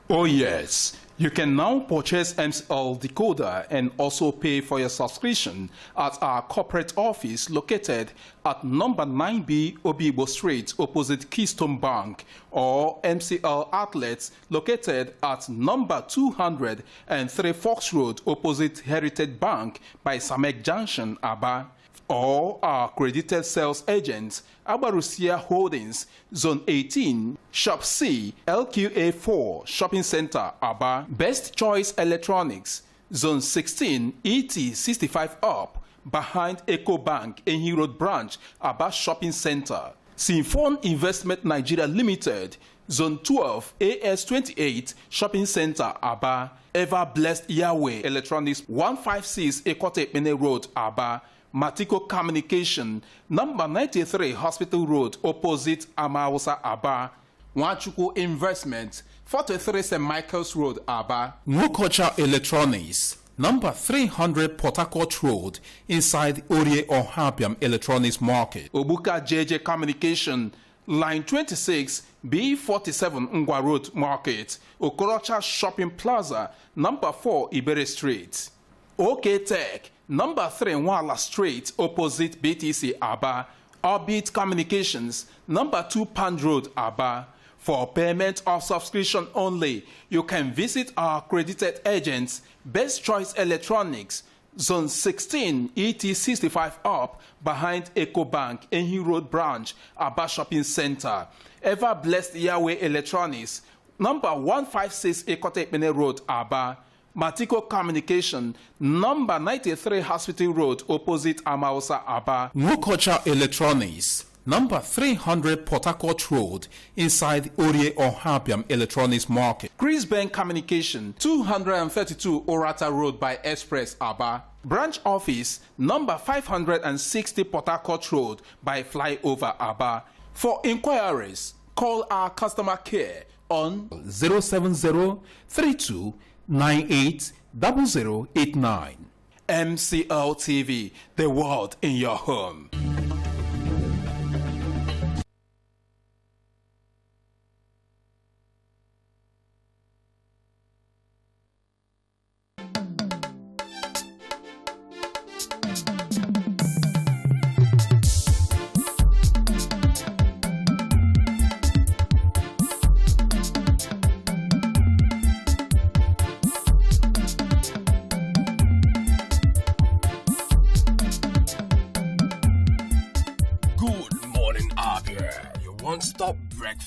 Oh yes, you can now purchase MCL decoder and also pay for your subscription at our corporate office located at number 9B Obibo Street opposite Keystone Bank, or MCL outlets located at number 203 Fox Road opposite Heritage Bank by Samek Junction, Aba, or our accredited sales agents, Abarusia Holdings, Zone 18, Shop C, LQA4, Shopping Center, Aba, Best Choice Electronics, Zone 16, ET65 Up, behind Eco Bank, Enhi Road Branch, Aba Shopping Center, Symphone Investment Nigeria Limited, Zone 12, AS28, Shopping Center, Aba, Ever Blessed Yahweh Electronics, 156 Ekote Mene Road, Aba, Matiko Communication, number 93 Hospital Road, opposite Amawusa, Aba. Wanchuku Investment, 43 St. Michael's Road, Aba. Nukocha Electronics, number 300 Port Harcourt Road, inside Orie Ohabiam Electronics Market. Obuka JJ Communication, line 26, B47 Ngwa Road Market, Okorocha Shopping Plaza, number 4 Ibere Street. OK Tech, number 3 Wala Street, opposite BTC, Aba. Orbit Communications, number 2 Pand Road, Aba. For payment of subscription only, you can visit our accredited agents, Best Choice Electronics, Zone 16, ET65 Up, behind Eco Bank, Enhi Road Branch, Aba Shopping Center. Ever Blessed Yahweh Electronics, number 156 Ekote Mene Road, Aba. Matiko Communication, number 93 Hospital Road, opposite Amausa, Aba. Nukocha Electronics, number 300 Port Harcourt Road, inside Orie Ohabiam Electronics Market. Chris Bank Communication, 232 Orata Road by Express, Aba. Branch Office, number 560 Port Harcourt Road by Flyover, Aba. For inquiries, call our customer care on 07032 980089. MCLtv, the world in your home.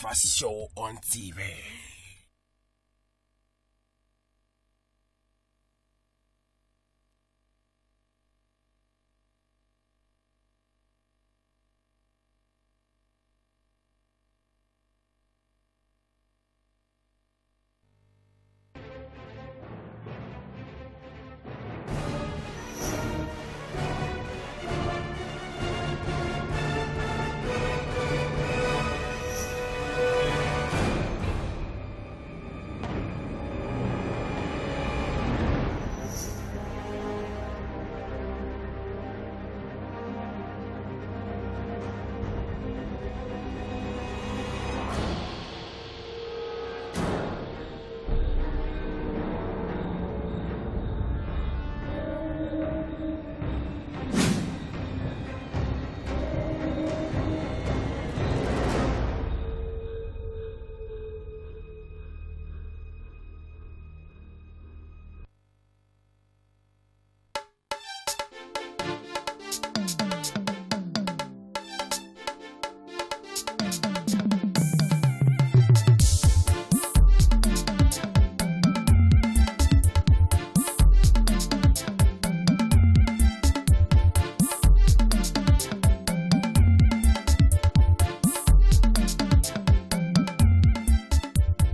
breakfast show on TV.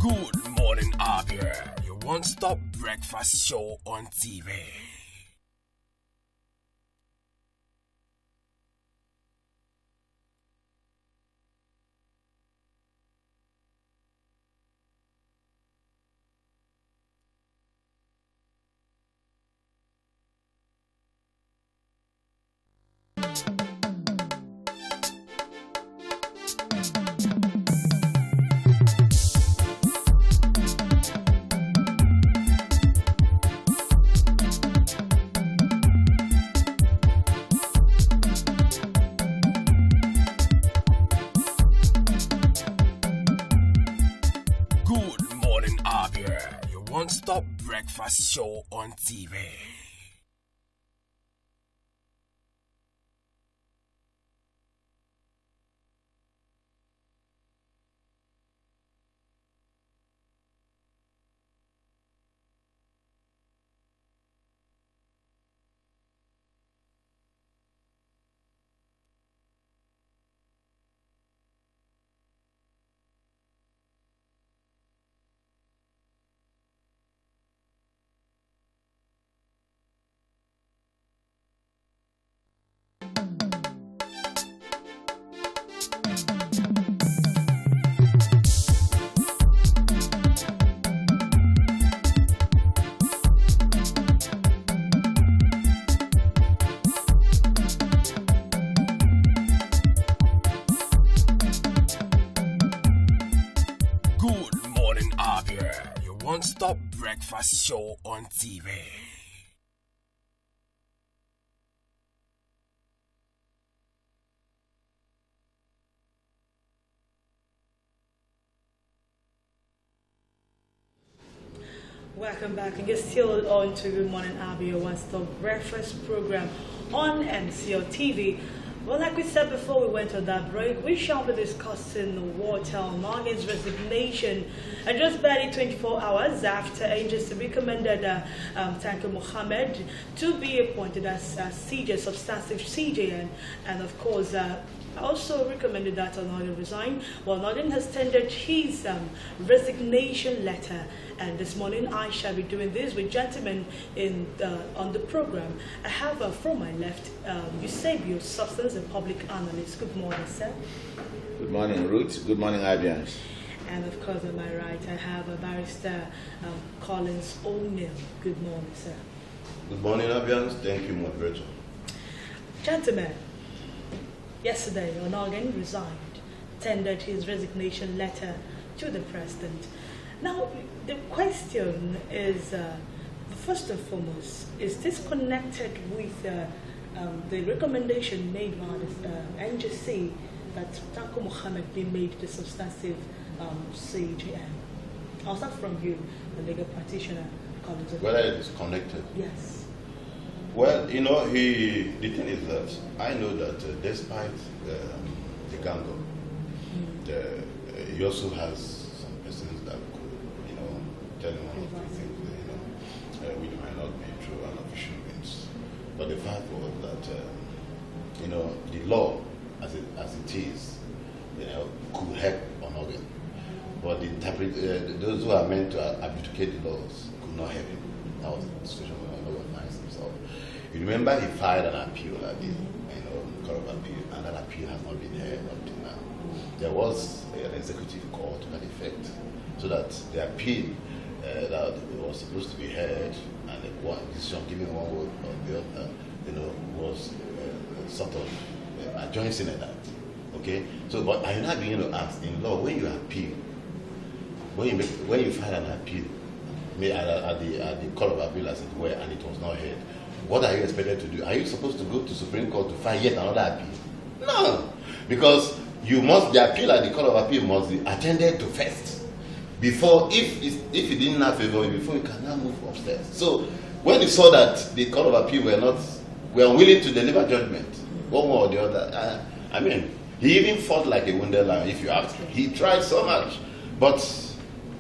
Good morning, Abia, your one-stop breakfast show on TV. Good morning, Abia, your one-stop breakfast show on TV. Good morning, Abia, your one-stop breakfast show on TV. Welcome back, and you're still on to Good Morning Abia, one-stop breakfast program on MCLtv. Well, like we said before we went on that break, we shall be discussing Walter Morgan's resignation, and just barely 24 hours after agency recommended Tanko Mohammed to be appointed as CJ, substantive CJ, and of course also recommended that Onodin resign. Well, Onodin has tendered his resignation letter, and this morning I shall be doing this with gentlemen on the program. I have from my left Eusebio, Substance and Public Analyst. Good morning, sir. Good morning, Ruth. Good morning, Abians. And of course, on my right, I have a barrister Collins O'Neill. Good morning, sir. Good morning, Abians. Thank you, moderator. Gentlemen, yesterday, Onogin resigned, tendered his resignation letter to the president. Now, the question is, first and foremost, is this connected with the recommendation made by the NGC that Tanko Mohammed be made the substantive CGM? I'll start from you, the legal practitioner, Collins. Whether it is connected? Yes. Well, you know, the thing is that I know that despite the gang-up, he also has some persons that could, tell him one of the things that, which might not be true and official means. But the fact was that, the law, as it is, could help on organ. But those who are meant to advocate the laws could not help him. That was the situation where Onogan finds himself. You remember he filed an appeal at the Court of Appeal, and that appeal has not been heard up to now. There was an executive court to that effect, so that the appeal that was supposed to be heard and one decision given one word or the other, was sort of adjoining that. Okay, so but I'm not beginning to ask in law when you appeal, when you file an appeal at the Court of Appeal as it were, and it was not heard, what are you expected to do? Are you supposed to go to Supreme Court to file yet another appeal? No, because the appeal at the Court of Appeal must be attended to first before, if it didn't have favor, before you can now move upstairs. So when you saw that the Court of Appeal were unwilling to deliver judgment, one way or the other, he even fought like a wounded lion, if you ask him. He tried so much. But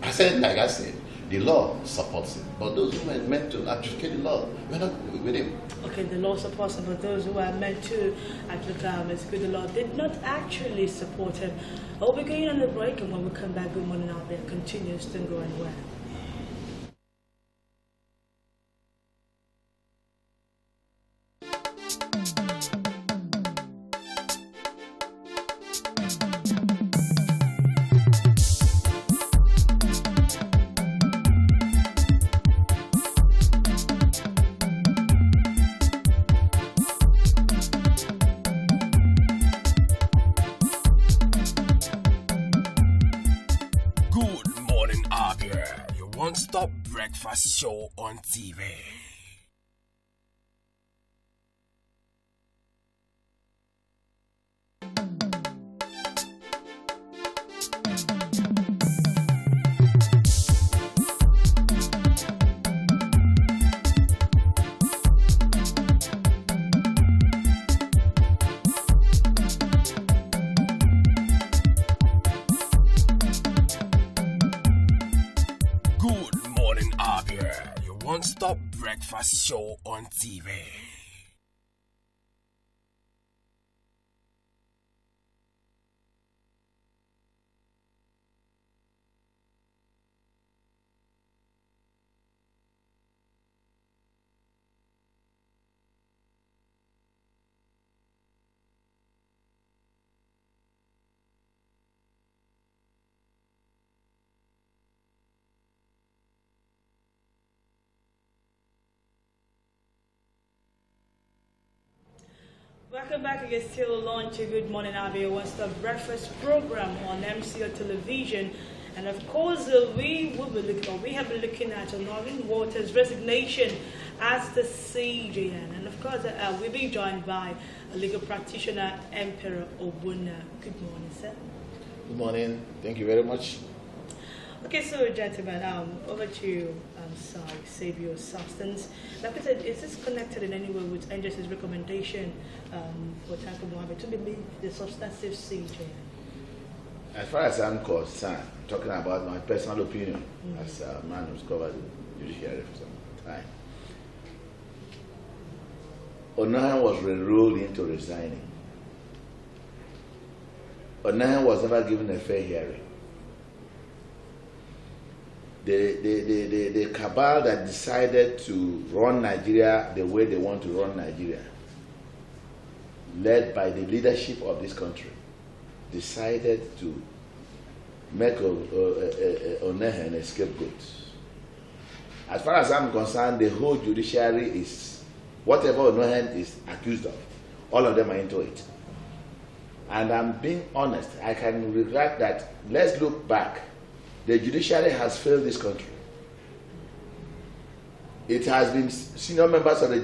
like I said, the law supports him. But those who are meant to advocate the law, we're not with him. Okay, the law supports him, but those who are meant to execute the law did not actually support him. We'll be going on a break, and when we come back, Good Morning Abia continues to go anywhere. Stop breakfast show on TV. Stop breakfast show on TV. Welcome back again, still on to Good Morning Abia, one-stop breakfast program on MCLtv. And of course, we have been looking at Northern Water's resignation as the CJN. And of course, we'll be joined by a legal practitioner, Emperor Obuna. Good morning, sir. Good morning. Thank you very much. Okay, so gentlemen, over to Savior Substance. Like I said, is this connected in any way with NJS's recommendation for Tanko Mohammed to be the substantive CJ? As far as I'm concerned, talking about my personal opinion as a man who's covered the judiciary for some time, Onahan was re-ruled into resigning. Onahan was never given a fair hearing. The cabal that decided to run Nigeria the way they want to run Nigeria, led by the leadership of this country, decided to make Onahan a scapegoat. As far as I'm concerned, the whole judiciary is, whatever Onahan is accused of, all of them are into it. And I'm being honest, I can regret that. Let's look back. The judiciary has failed this country. It has been senior members of the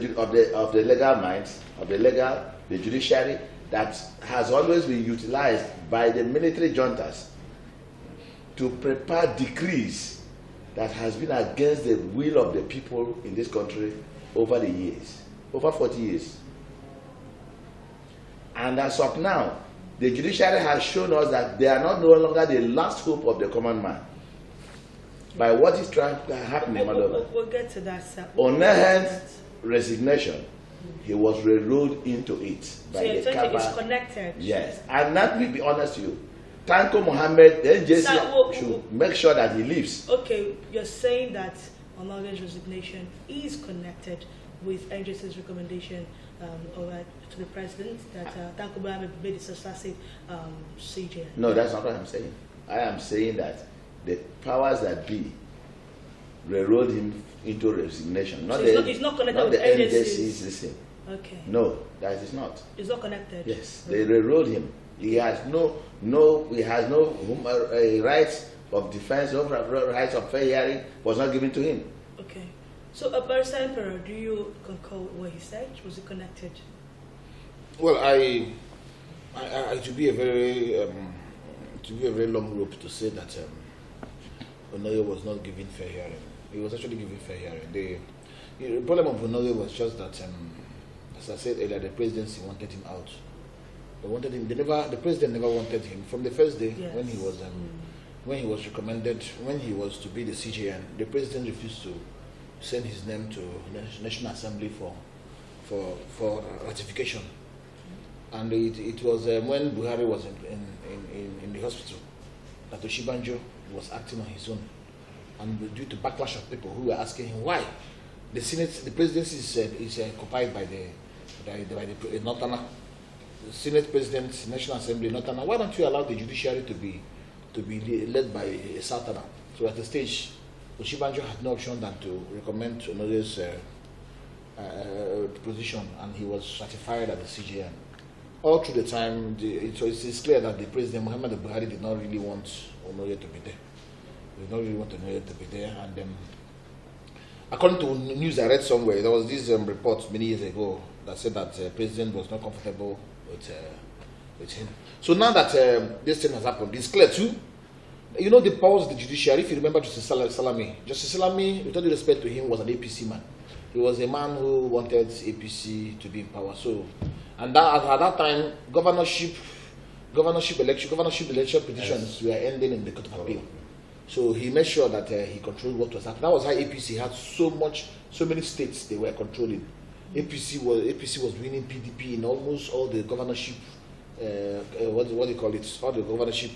legal minds, the judiciary, that has always been utilized by the military juntas to prepare decrees that has been against the will of the people in this country over the years, over 40 years. And as of now, the judiciary has shown us that they are no longer the last hope of the common man. By what is trying to happen, we'll get to that, sir. Onehen's resignation, he was re-rolled into it by the cover. It's connected. Yes, and let me be honest with you. Tanko Mohammed, the NJC should make sure that he leaves. Okay, you're saying that Onoge's resignation is connected with NJC's recommendation to the president that Tanko Mohammed made a successive CJ. No, that's not what I'm saying. I am saying that the powers that be re-rolled him into resignation. Not so the, it's not connected not with the NJC's system. Okay. No, that is not. It's not connected. Yes, they re-rolled him. He has no rights of defense, no rights of fair hearing was not given to him. Okay. So, Barrister Emperor, do you concur with what he said? Was it connected? Well, I to be a very long rope to say that Onoye was not given fair hearing. He was actually given fair hearing. The problem of Onoye was just that, as I said earlier, the presidency wanted him out. They wanted him. The president never wanted him from the first day. Yes. When he was recommended, when he was to be the CJN, the president refused to send his name to National Assembly for ratification. And it was when Buhari was in the hospital that Oshibanjo was acting on his own, and due to backlash of people who were asking him why the presidency is occupied by the Northern Senate President, National Assembly, Northern. Why don't you allow the judiciary to be led by a Southerner? So at the stage, Oshibanjo had no option than to recommend Onoge's position, and he was ratified at the CJN. All through the time, it's clear that the President Muhammad Buhari did not really want Onoge to be there. He did not really want Onoge to be there, and according to news I read somewhere, there was this report many years ago that said that the President was not comfortable with him. So now that this thing has happened, it's clear too. You know the powers of the judiciary. If you remember Justice Salami, with all due respect to him, was an APC man. He was a man who wanted APC to be in power. So, and at that time, governorship election petitions were ending in the Court of Appeal. So he made sure that he controlled what was happening. That was how APC had so many states they were controlling. APC was winning PDP in almost all the governorship, what do you call it? All the governorship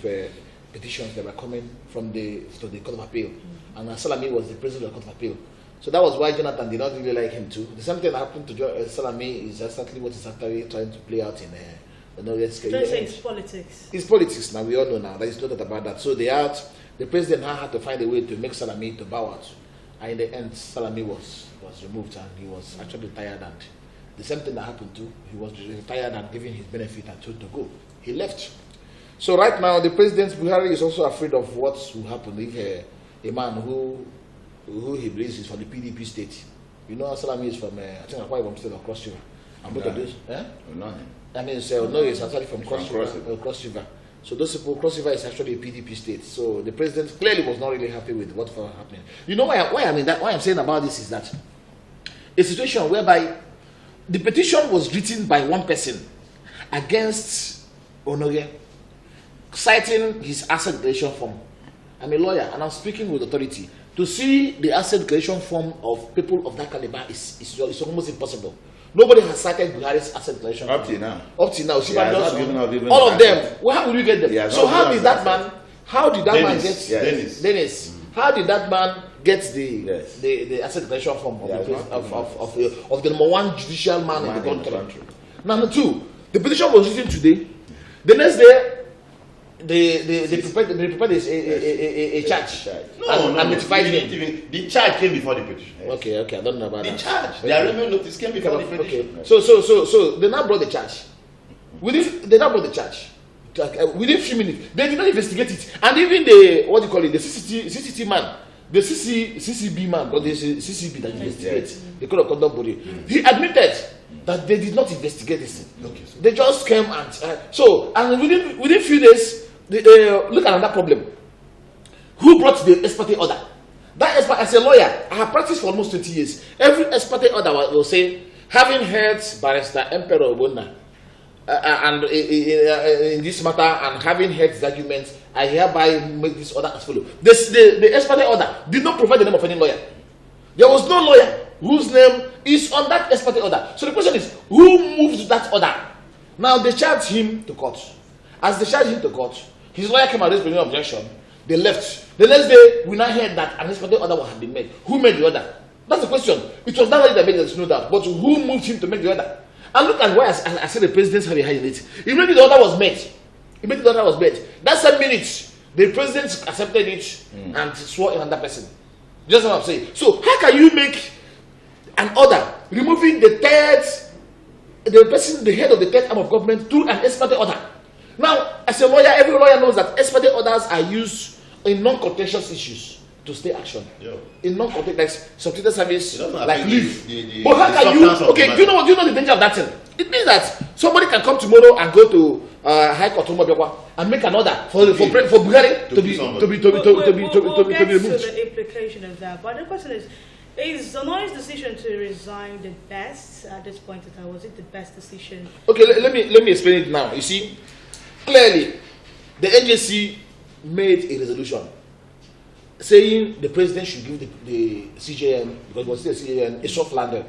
petitions that were coming from the Court of Appeal. And Salami was the president of the Court of Appeal. So that was why Jonathan did not really like him too. The same thing that happened to Salami is exactly what he's actually trying to play out in it's politics. It's politics now. We all know now. There is no doubt about that. So the president now had to find a way to make Salami to bow out. And in the end, Salami was removed, and he was actually retired. And the same thing that happened too. He was retired and given his benefit and told to go. He left. So right now, the president Buhari is also afraid of what will happen if a man who he believes is from the PDP state. You know, Salami is from I think Akwa Ibom State or Cross River. And both of those, I mean, no, it's actually from Cross River. So those people, Cross River is actually a PDP state. So the president clearly was not really happy with what was happening. You know why I'm saying about this is that a situation whereby the petition was written by one person against Onoge, citing his asset declaration form. I'm a lawyer and I'm speaking with authority. To see the asset declaration form of people of that caliber is almost impossible. Nobody has cited Buhari's asset declaration up till now. All of them. Well, how will you get them? So how did that man get Dennis? How did that man get the asset declaration form of the number one judicial man in the country? Number two, the petition was written today. The next day, they prepared a charge. No, notified him. The charge came before the petition. Okay, I don't know about the that. Charge. The arraignment notice came before the petition. Okay. So they now brought the charge. Within few minutes, they did not investigate it. And even the CCT man, the CCB man, or the CCB that investigates the Code of Conduct body, he admitted that they did not investigate this thing. Okay. They just came and within few days, look at another problem. Who brought the ex parte order? That as a lawyer, I have practiced for almost 20 years. Every ex parte order will say, having heard Barrister Emperor Obonna in this matter, and having heard his arguments, I hereby make this order as follows. The ex parte order did not provide the name of any lawyer. There was no lawyer whose name is on that ex parte order. So the question is, who moved that order? Now they charged him to court. As they charged him to court, his lawyer came and raised an objection. They left. The next day, we now heard that an ex parte order had been made. Who made the order? That's the question. It was not that made it, there's no doubt. But who moved him to make the order? And look at why I said the president's have a hand in it. Immediately the order was made. That same minute, the president accepted it and swore in another person. Just what I'm saying. So how can you make an order removing the head of the third arm of government through an ex parte order? Now, as a lawyer, every lawyer knows that ex parte orders are used in non-contentious issues to stay action. In non-contentious, like substituted service, like leave. But how can you? Okay, do you know the danger of that thing? It means that somebody can come tomorrow and go to High Court and make an order for Buhari to be removed. We'll get to the implication of that. But the question is Onoye's decision to resign the best at this point in time? Was it the best decision? Okay, let me explain it now. You see, clearly, the NJC made a resolution saying the president should give the CJN, because it was still CJN, a soft landing.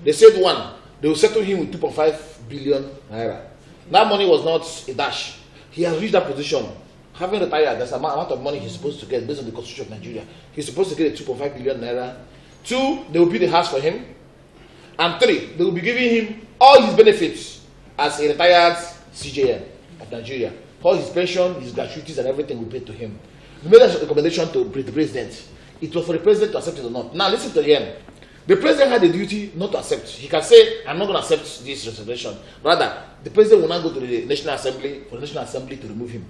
They said one, they will settle him with 2.5 billion naira. That money was not a dash. He has reached that position. Having retired, there's an amount of money he's supposed to get based on the constitution of Nigeria. He's supposed to get a 2.5 billion naira. 2, they will build a house for him. And 3, they will be giving him all his benefits as a retired CJN of Nigeria. All his pension, his gratuities, and everything will be paid to him. We made a recommendation to the president. It was for the president to accept it or not. Now listen to him. The president had a duty not to accept. He can say, I'm not going to accept this reservation. Rather, the president will now go to the National Assembly for the National Assembly to remove him,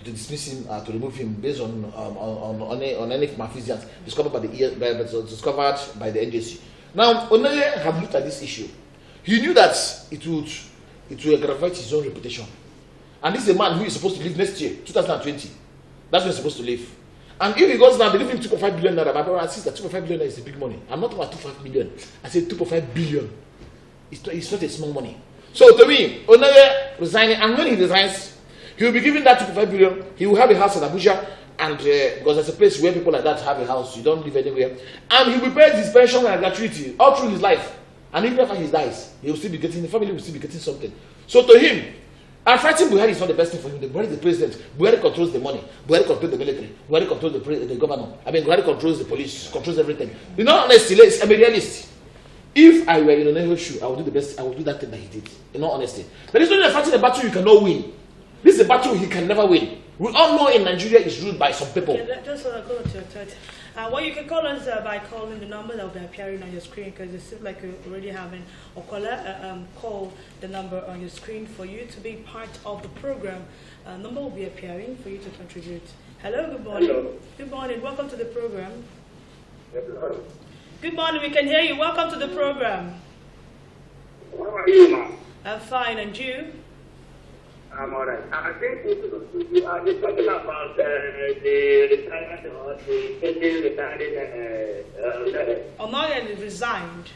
to dismiss him, to remove him based on any malfeasance discovered by the NJC. Now, Onoye have looked at this issue. He knew that it would aggravate his own reputation. And this is a man who is supposed to leave next year, 2020. That's when he's supposed to leave. And if he goes now, they give him 2.5 billion naira. My brother insists that 2.5 billion naira is a big money. I'm not talking about 2.5 million. I said 2.5 billion. It's not a small money. So to me, Onoye resigning, and when he resigns, he will be given that 2.5 billion. He will have a house in Abuja, and because there's a place where people like that have a house, you don't live anywhere. And he will pay his pension and gratuity all through his life. And even after he dies, he will still be getting, the family will still be getting something. So to him, and fighting Buhari is not the best thing for him. Buhari is the president. Buhari controls the money. Buhari controls the military. Buhari controls the governor. Buhari controls the police, controls everything. You know, honestly, I'm a realist. If I were in Onoye's shoe, I would do the best. I would do that thing that he did. In all honesty, there is only fighting a battle you cannot win. This is a battle he can never win. We all know in Nigeria is ruled by some people. Yeah, just go to your third. Well, you can call us by calling the number that will be appearing on your screen, because it seems like you're already having a caller. Call the number on your screen for you to be part of the program. Number will be appearing for you to contribute. Hello, good morning. Hello. Good morning. Welcome to the program. Hello. Good morning. We can hear you. Welcome to the program. How are you, ma'am? I'm fine, and you? I'm all right. I think you are talking about the retirement or the pending retiring. Onoye resigned.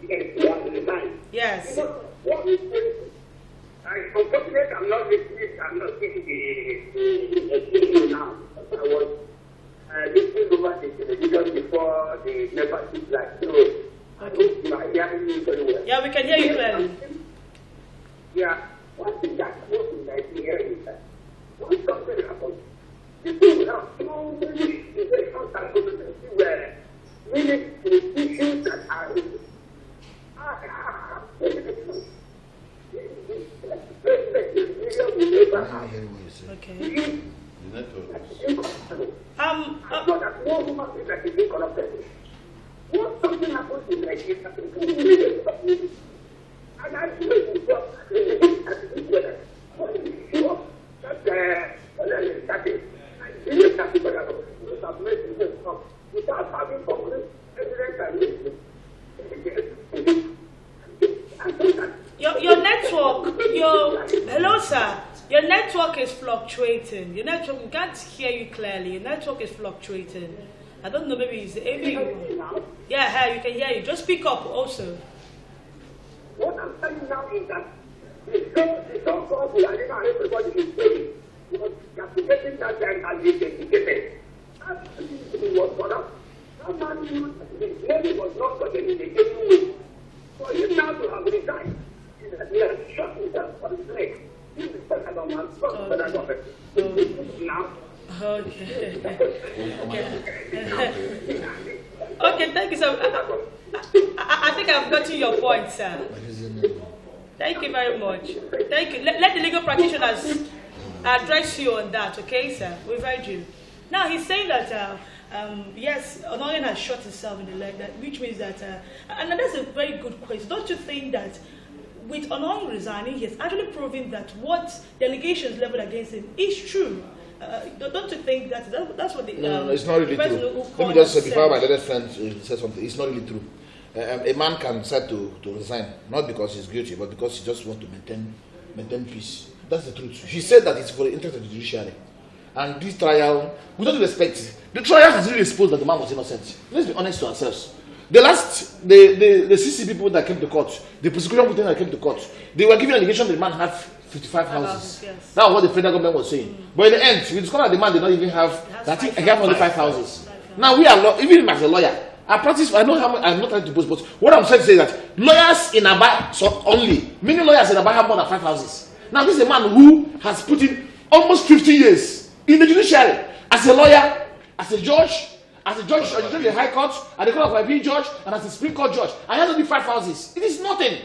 Yes, you have resigned. Yes. You know, what is unfortunately, I'm not getting the now. I was listening over the television before the membership like so. I hope you are hearing me very well. Yeah, we can hear you clearly. Yeah. One thing that most in Nigeria is that when something happens, people will have so many situations and conversations where many issues that are okay. I thought that no human being that is being corrupted. Once something happens in Nigeria, and I feel it's without having complete evidence and your network, hello sir, your network is fluctuating. Your network, we can't hear you clearly. Your network is fluctuating. I don't know, maybe it's yeah, you can hear you. Just speak up also. What I'm saying now is that It's so awful. I don't know everybody is saying. But captivating that time as he dedicated. That was for us. That man, his name was not gotten in the same way. For him now to have resigned, he has shot himself on his leg. This is the federal government, not the federal government. Now. Okay. Okay, thank you, sir. I think I've gotten your point, sir. Thank you very much. Thank you. Let the legal practitioners address you on that, okay, sir? We've heard you. Now, he's saying that, yes, Onoyen has shot himself in the leg, which means that, and that's a very good question. Don't you think that with Onoyen resigning, he has actually proven that what the allegations leveled against him is true? Don't you think that's what the... No, it's not really true. Let me just say, before my other friend said something, it's not really true. A man can decide to resign, not because he's guilty, but because he just wants to maintain peace. That's the truth. He said that it's for the interest of the judiciary. And this trial, we don't respect, the trial has really exposed that the man was innocent. Let's be honest to ourselves. The CC people that came to court, the prosecution people that came to court, they were given an allegation that the man had 55 houses. Yes. That was what the federal government was saying. But in the end, we discovered the man did not even have, I think, he had only 5 houses. Now we are, even as a lawyer, I practice, I know how much, I'm not trying to boast, but what I'm trying to say is that lawyers in Abia, so only, many lawyers in Abia have more than 5 houses. Now this is a man who has put in almost 50 years in the judiciary, as a lawyer, as a judge, in the High Court, at the Court of Appeal judge, and as a Supreme Court judge. I have only 5 houses. It is nothing.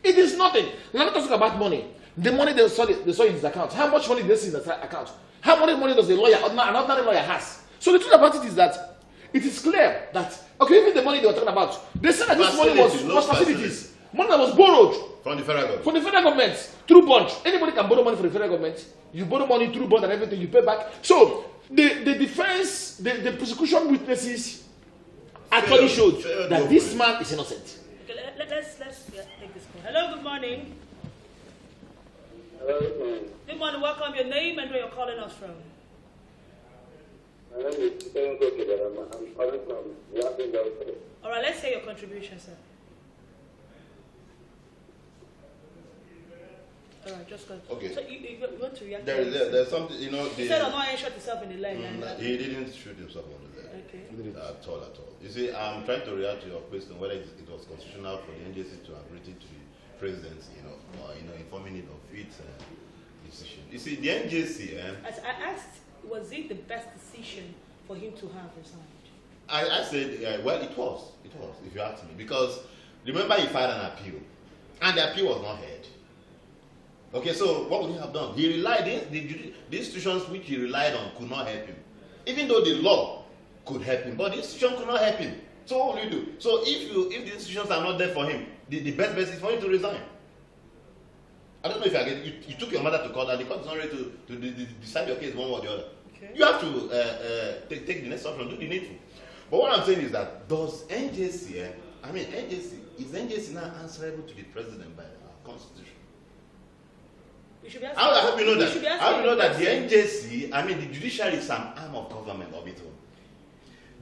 It is nothing. Now let us talk about money. The money they saw in his account. How much money they see in the account? How much money does a lawyer, an ordinary lawyer, has? So the truth about it is that it is clear that, okay, even the money they were talking about, they said that this money was facilities. Money that was borrowed from the federal government. From the federal government through bond. Anybody can borrow money from the federal government. You borrow money through bond and everything, you pay back. So the defense, the prosecution witnesses actually showed that this man is innocent. Okay, let's take this call. Hello, good morning. Hello, good morning. Good morning, welcome. Your name and where you're calling us from. My name is I'm calling from Abia. All right, let's hear your contribution, sir. All right, just go. Okay. So you want to react? There's something, you know. He said Onoyen shot himself in the leg. He didn't shoot himself on the leg. Okay. At all. You see, I'm trying to react to your question whether it was constitutional for the NJC to have written to the presidency, or informing it of its decision. You see, the NJC. As I asked, was it the best decision for him to have resigned? I said, well, it was. If you ask me, because remember he filed an appeal, and the appeal was not heard. Okay, so what would he have done? He relied, the institutions which he relied on could not help him. Even though the law could help him, but the institution could not help him. So what will you do? So if the institutions are not there for him, the best bet is for him to resign. I don't know if you took your mother to court and the court is not ready to decide your case one way or the other. Okay. You have to take the next option, do the needful. But what I'm saying is that does NJC, is NJC now answerable to the president by our constitution? I hope you know that. I hope you know that the NJC, the judiciary is an arm of government of its own.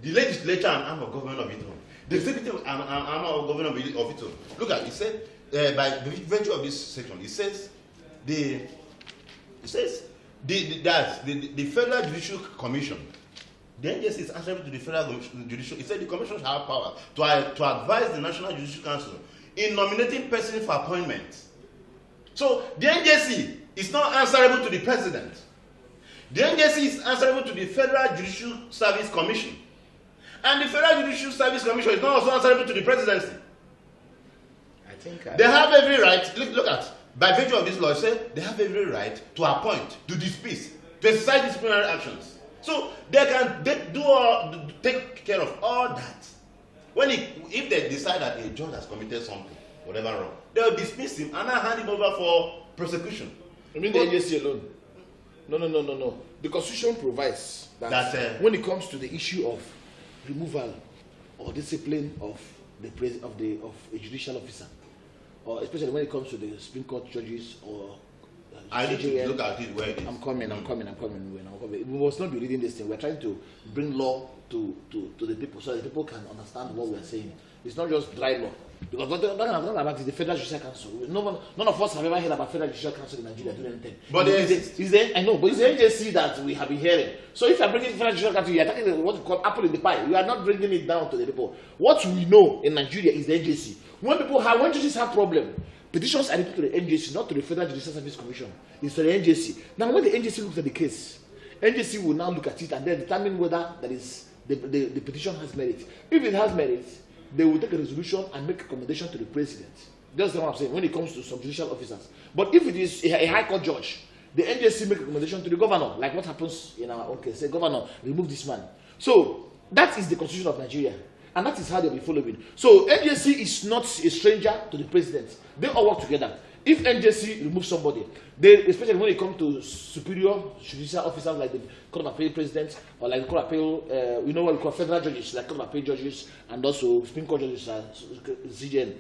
The legislature an arm of government of its own. The executive an arm of government of its own. Look at it. It said by the virtue of this section, it says the Federal Judicial Commission. The NJC is answerable to the Federal Judicial. It said the commission shall have power to advise the National Judicial Council in nominating persons for appointment. So the NJC is not answerable to the president. The NJC is answerable to the Federal Judicial Service Commission. And the Federal Judicial Service Commission is not also answerable to the presidency. They have every right, look at, by virtue of this law, they have every right to appoint, to dismiss, to exercise disciplinary actions. So they can take care of all that. If they decide that a judge has committed something, whatever wrong, they'll dismiss him and not hand him over for prosecution. You mean the NJC alone? No. The Constitution provides that when it comes to the issue of removal or discipline of a judicial officer, or especially when it comes to the Supreme Court judges or I need to look at it where it is. I'm coming. We must not be reading this thing. We're trying to bring law to the people so that the people can understand what we're saying. It's not just dry law. Because what I'm talking about is the Federal Judicial Council. None of us have ever heard about Federal Judicial Council in Nigeria doing anything. But it's the NJC that we have been hearing. So if you're bringing Federal Judicial Council, you're talking what we call apple in the pie. You are not bringing it down to the people. What we know in Nigeria is the NJC. When judges have problems, petitions are written to the NJC, not to the Federal Judicial Service Commission. It's to the NJC. Now, when the NJC looks at the case, NJC will now look at it and then determine whether that is the petition has merit. If it has merit, they will take a resolution and make a recommendation to the president. That's what I'm saying when it comes to some judicial officers. But if it is a high court judge, the NJC make a recommendation to the governor, like what happens in our own case. Say, governor, remove this man. So that is the constitution of Nigeria. And that is how they'll be following. So NJC is not a stranger to the president. They all work together. If NJC removes somebody, especially when it comes to superior judicial officers like the Court of Appeal President or like the Court of Appeal, what we call federal judges, like Court of Appeal judges and also Supreme Court judges, CJN,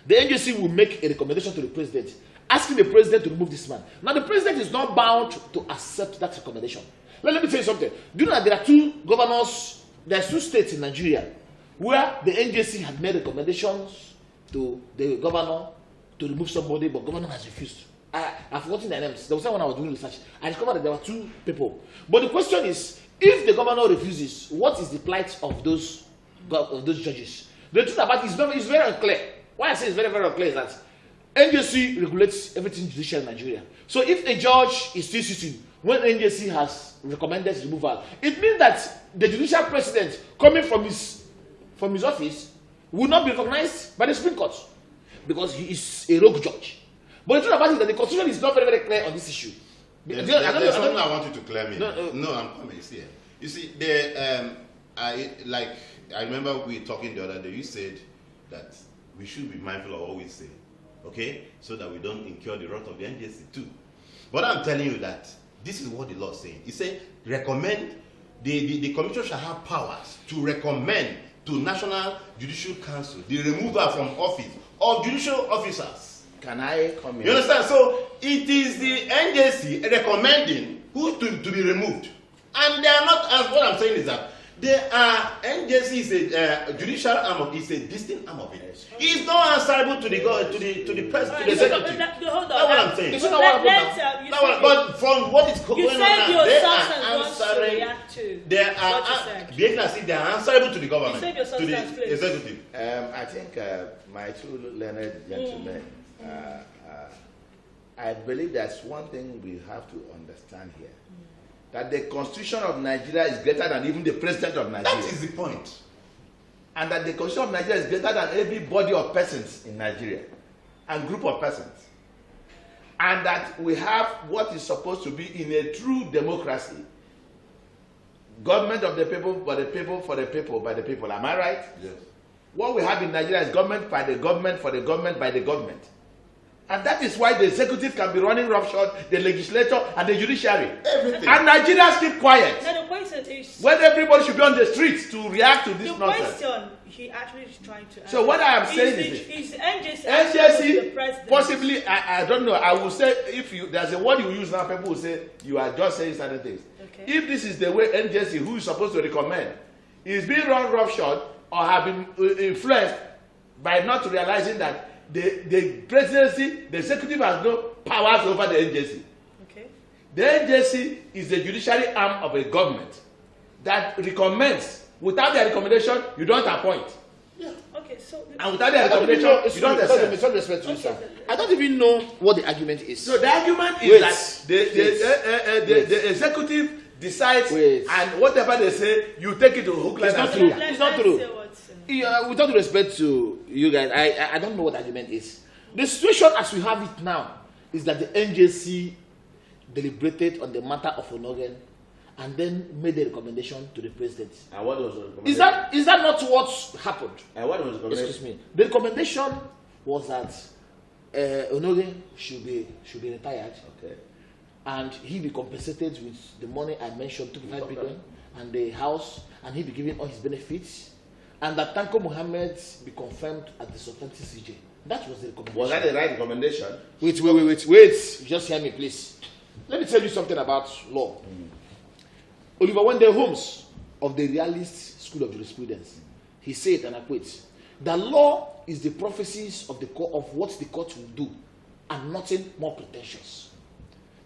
the NJC will make a recommendation to the president, asking the president to remove this man. Now, the president is not bound to accept that recommendation. Let me tell you something. Do you know that there are two states in Nigeria where the NJC had made recommendations to the governor to remove somebody, but governor has refused. I've forgotten their names. There was when I was doing research, I discovered that there were two people. But the question is, if the governor refuses, what is the plight of those judges? The truth about it is very unclear. Why I say it's very, very unclear is that NJC regulates everything judicial in Nigeria. So if a judge is still sitting when NJC has recommended his removal, it means that the judicial president coming from his office will not be recognized by the Supreme Court because he is a rogue judge. But the truth about it is that the constitution is not very, very clear on this issue. There's something I want you to clear me. No, I'm coming. See, you see, I remember we talking the other day. You said that we should be mindful of what we say, okay, so that we don't incur the wrath of the NJC too. But I'm telling you that this is what the law is saying. It says recommend the commission shall have powers to recommend to National Judicial Council the removal from office of judicial officers. Can I come in? You understand? So it is the NJC recommending who to be removed, and they are not. As what I'm saying is that NJC is a judicial arm of, it's a distinct arm of it. It's not answerable to the president, to the executive. Hold on. That's what I'm saying. But from what is going on now, they are answering. The agency, they are answerable to the government, to the executive. I think my two learned gentlemen, I believe that's one thing we have to understand here. That the constitution of Nigeria is greater than even the president of Nigeria. That is the point. And that the constitution of Nigeria is greater than every body of persons in Nigeria and group of persons. And that we have what is supposed to be in a true democracy. Government of the people, by the people, for the people, by the people. Am I right? Yes. What we have in Nigeria is government by the government, for the government, by the government. And that is why the executive can be running roughshod, the legislature and the judiciary. Everything. And Nigerians keep quiet. Now the question is, when everybody should be on the streets to react to this nonsense. The question he actually is trying to answer. So what I am saying is NJC the president? Possibly, I don't know. I will say, if there's a word you use now, people will say you are just saying certain things. Okay. If this is the way NJC, who is supposed to recommend, is being run roughshod or have been influenced by not realizing that the presidency, the executive has no powers over the NJC. Okay. The NJC is the judiciary arm of a government that recommends. Without their recommendation, you don't appoint. Yeah. Okay. So. And without their recommendation, you don't accept. I don't even know what the argument is. So the argument is that the executive decides, and whatever they say, you take it to hook, line, and sinker. It's not true. With all respect to you guys, I don't know what the argument is. The situation as we have it now is that the NJC deliberated on the matter of Onogen and then made a recommendation to the president. And what was the recommendation? Is that not what happened? And what was the recommendation? Excuse me. The recommendation was that Onogen should be retired. Okay. And he be compensated with the money I mentioned, 2.5 billion, and the house, and he be given all his benefits. And that Tanko Mohammed be confirmed at the Sultanate CJ. That was the recommendation. Was that the right recommendation? Wait. Just hear me, please. Let me tell you something about law. Oliver Wendell Holmes of the Realist School of Jurisprudence, he said, and I quote, "The law is the prophecies of the court of what the court will do, and nothing more pretentious."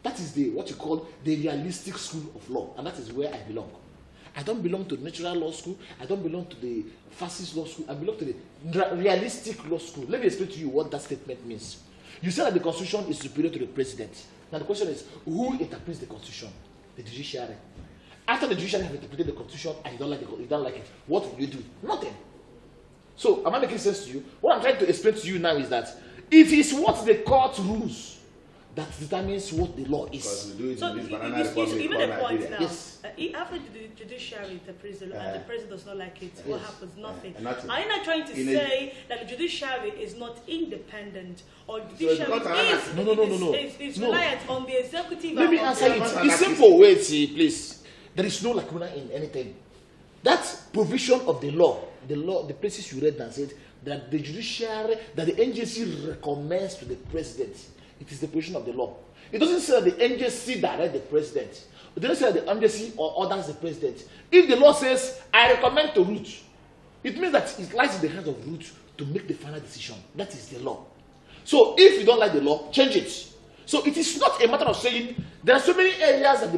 That is what you call the realistic school of law, and that is where I belong. I don't belong to the natural law school. I don't belong to the fascist law school. I belong to the realistic law school. Let me explain to you what that statement means. You said that the Constitution is superior to the president. Now the question is, who interprets the Constitution? The judiciary. After the judiciary have interpreted the Constitution and you don't like it, what will you do? Nothing. So, am I making sense to you? What I'm trying to explain to you now is that it is what the court rules that determines what the law is. Because we do it So in this you banana republic made called a point Nigeria. now. Yes. After the judiciary interprets the law and the president does not like it, what Yes. happens? Nothing. Nothing. Are you not trying to In a- say that the judiciary is not independent or the it's judiciary not anarchy. No. is No. reliant on the executive? Let me and answer on it. the- It's simple. Wait, please. There is no lacuna in anything. That provision of the law, the places you read and said that the judiciary, that the NJC recommends to the president, it is the provision of the law. It doesn't say that the NJC direct the president. It doesn't say that the NJC or orders the president. If the law says, I recommend to Root, it means that it lies in the hands of Root to make the final decision. That is the law. So if you don't like the law, change it. So it is not a matter of saying there are so many areas that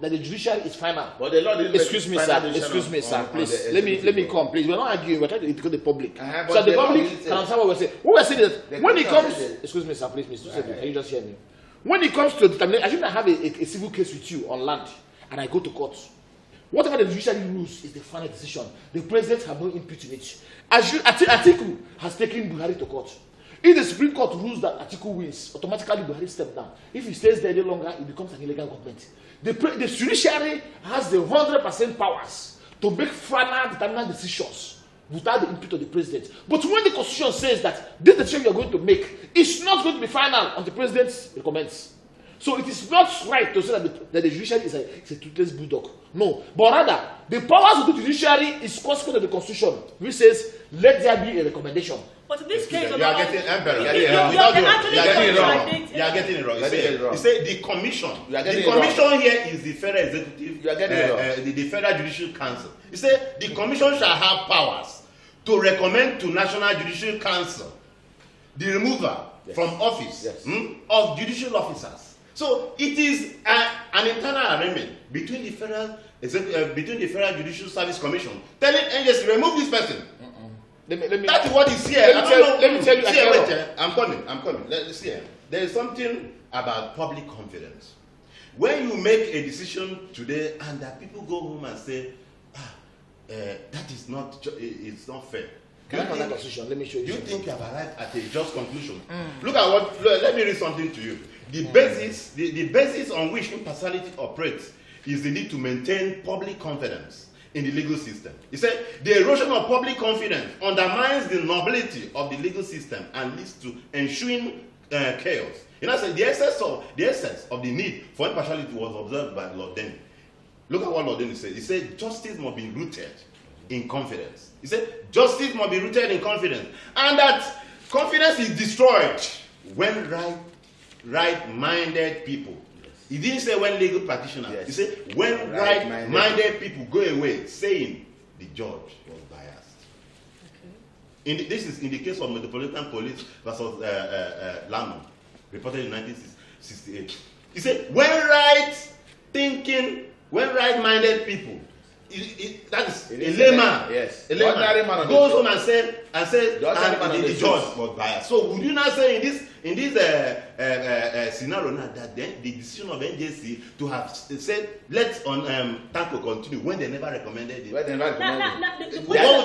the judiciary is final. But the law didn't Excuse me, sir. Please. Let me come, please. We're not arguing. We're trying to educate the public. So the public can understand what we're saying. What we're saying is that when it comes, excuse me, sir. Please, Mr. Can you just hear me? When it comes to determination, I shouldn't have a civil case with you on land, and I go to court. Whatever the judiciary rules is the final decision. The president has no input in it. Atiku has taken Buhari to court. If the Supreme Court rules that Atiku wins, automatically Buhari steps down. If he stays there any longer, it becomes an illegal government. The judiciary has the 100% powers to make final determinant decisions without the input of the president. But when the Constitution says that this decision you are going to make is not going to be final until the president recommends. So it is not right to say that the judiciary is a toothless bulldog. No. But rather, the powers of the judiciary is consequent of the Constitution, which says, let there be a recommendation. But in this case, you are getting Emperor. You are getting it wrong. You say the commission. The commission here is the federal executive. You are getting it wrong. The Federal Judicial Council. You say the commission shall have powers to recommend to National Judicial Council the removal from office of judicial officers. So it is an internal arrangement between the Federal Judicial Service Commission telling NJS to remove this person. That is what is here. Let me tell you. I'm coming. Let's see. There is something about public confidence. When you make a decision today and that people go home and say, that is not, it's not fair. Can I have that position? Let me show you. Do you think you have arrived at a just conclusion? Look at what. Let me read something to you. The basis on which impartiality operates is the need to maintain public confidence in the legal system. He said the erosion of public confidence undermines the nobility of the legal system and leads to ensuing chaos. You know, the essence of the need for impartiality was observed by Lord Denny. Look at what Lord Denny said. He said justice must be rooted in confidence. He said justice must be rooted in confidence, and that confidence is destroyed when right-minded people. He didn't say when legal practitioners. He said when right-minded people go away, saying the judge was biased. This is in the case of Metropolitan Police versus Lamont, reported in 1968. He said when right-minded people, that is a layman, a layman goes home and said the judge was biased. So would you not say in this scenario now that then the decision of NJC to have said let's Tanko continue when they never recommended it? What would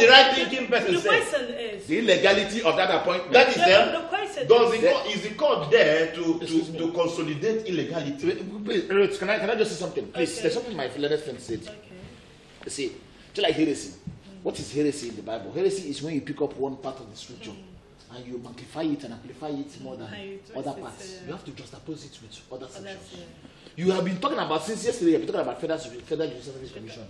the right thinking person say? The question is the illegality of that appointment. That is them. The question is the court there to consolidate illegality? Can I just say something? Please, there's something my learned friend said. See, just like heresy. What is heresy in the Bible? Heresy is when you pick up one part of the scripture and you magnify it and amplify it more than other parts. You have to juxtapose it with other sections. You have been talking about, since yesterday, you've been talking about Federal Judicial Service Commission.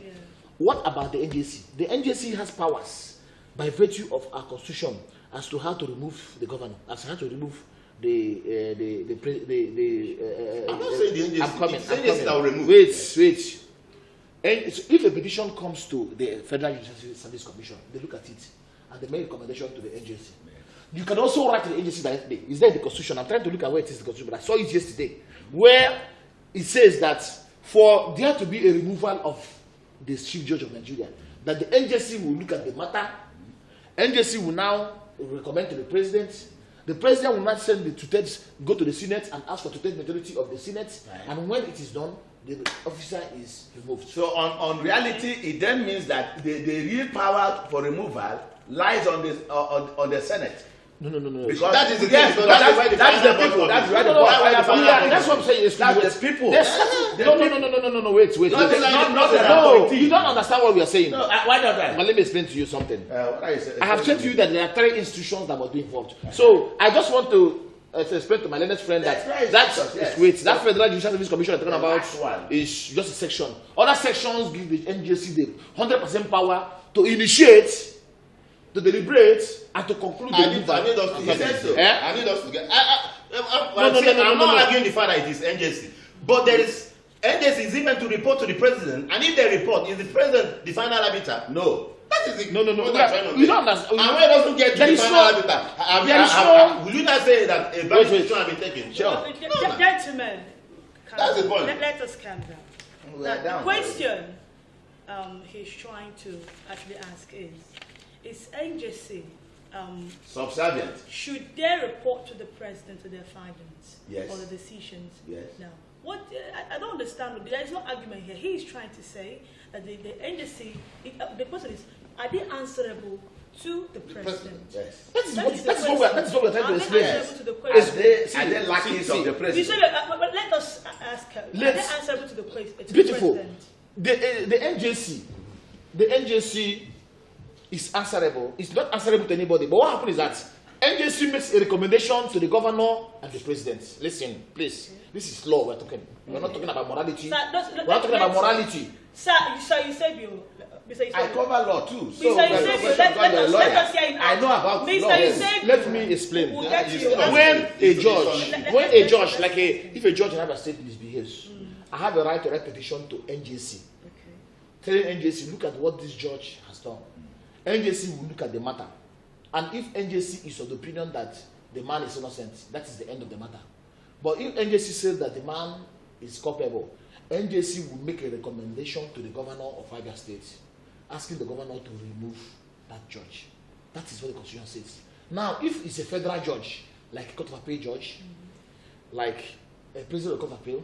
What about the NJC? The NJC has powers by virtue of our constitution as to how to remove the governor, as to how to remove I'm not saying the NJC. I'm coming. That will remove. Wait. And so if a petition comes to the Federal Judicial Service Commission, they look at it and they make a recommendation to the agency. You can also write to the agency directly. It's there in the Constitution. I'm trying to look at where it is in the Constitution, but I saw it yesterday, where it says that for there to be a removal of the Chief Judge of Nigeria, that the agency will look at the matter. Agency will now recommend to the president. The president will not send the two-thirds, go to the Senate and ask for two-thirds majority of the Senate. Right. And when it is done, the officer is removed. So on reality, it then means that the real power for removal lies on the Senate. No. Because that is the yes, case. that's the people. That's why the that's what I'm saying. That's the people. No. Wait. No, you don't understand what we are saying. No, why not that? But let me explain to you something. What are you saying? I have said to you that there are 3 institutions that must be involved. So I just want to explain to my learned friend that that Federal Judicial Service Commission I'm talking about is just a section. Other sections give the NJC the 100% power to initiate, to deliberate, and to conclude. I need us to get. I need us to get. I'm not arguing the fact that it is NJC, but there is NJC is even to report to the president, and if they report, is the president the final arbiter? No. That is the no. You don't understand. And when it doesn't get to the final arbiter, will you not say that a bad decision has been taken? Sure. Gentlemen, that's the point. Let us calm down. The question he's trying to actually ask is NJC subservient? Should they report to the president to their findings or the decisions? Yes. Now, what I don't understand. There is no argument here. He is trying to say that the NJC. The question is, are they answerable to the president? Yes. That's what we're trying to explain. Are they lackeys of the president? But let us ask her. Are they answerable to the president? Beautiful. The NJC is answerable. It's not answerable to anybody. But what happens is that NJC makes a recommendation to the governor and the president. Listen, please. This is law we're talking. We're not talking about morality. We're not talking about morality. Sir, you said you. I cover law too. So let us hear it. I know about law. Let me explain. When a judge, if a judge in Abia State misbehaves, I have a right to write petition to NJC. Telling NJC, look at what this judge has done. NJC will look at the matter. And if NJC is of the opinion that the man is innocent, that is the end of the matter. But if NJC says that the man is culpable, NJC will make a recommendation to the governor of Abia State, asking the governor to remove that judge. That is what the Constitution says. Now, if it's a federal judge, like a Court of Appeal judge, like a president of the Court of Appeal,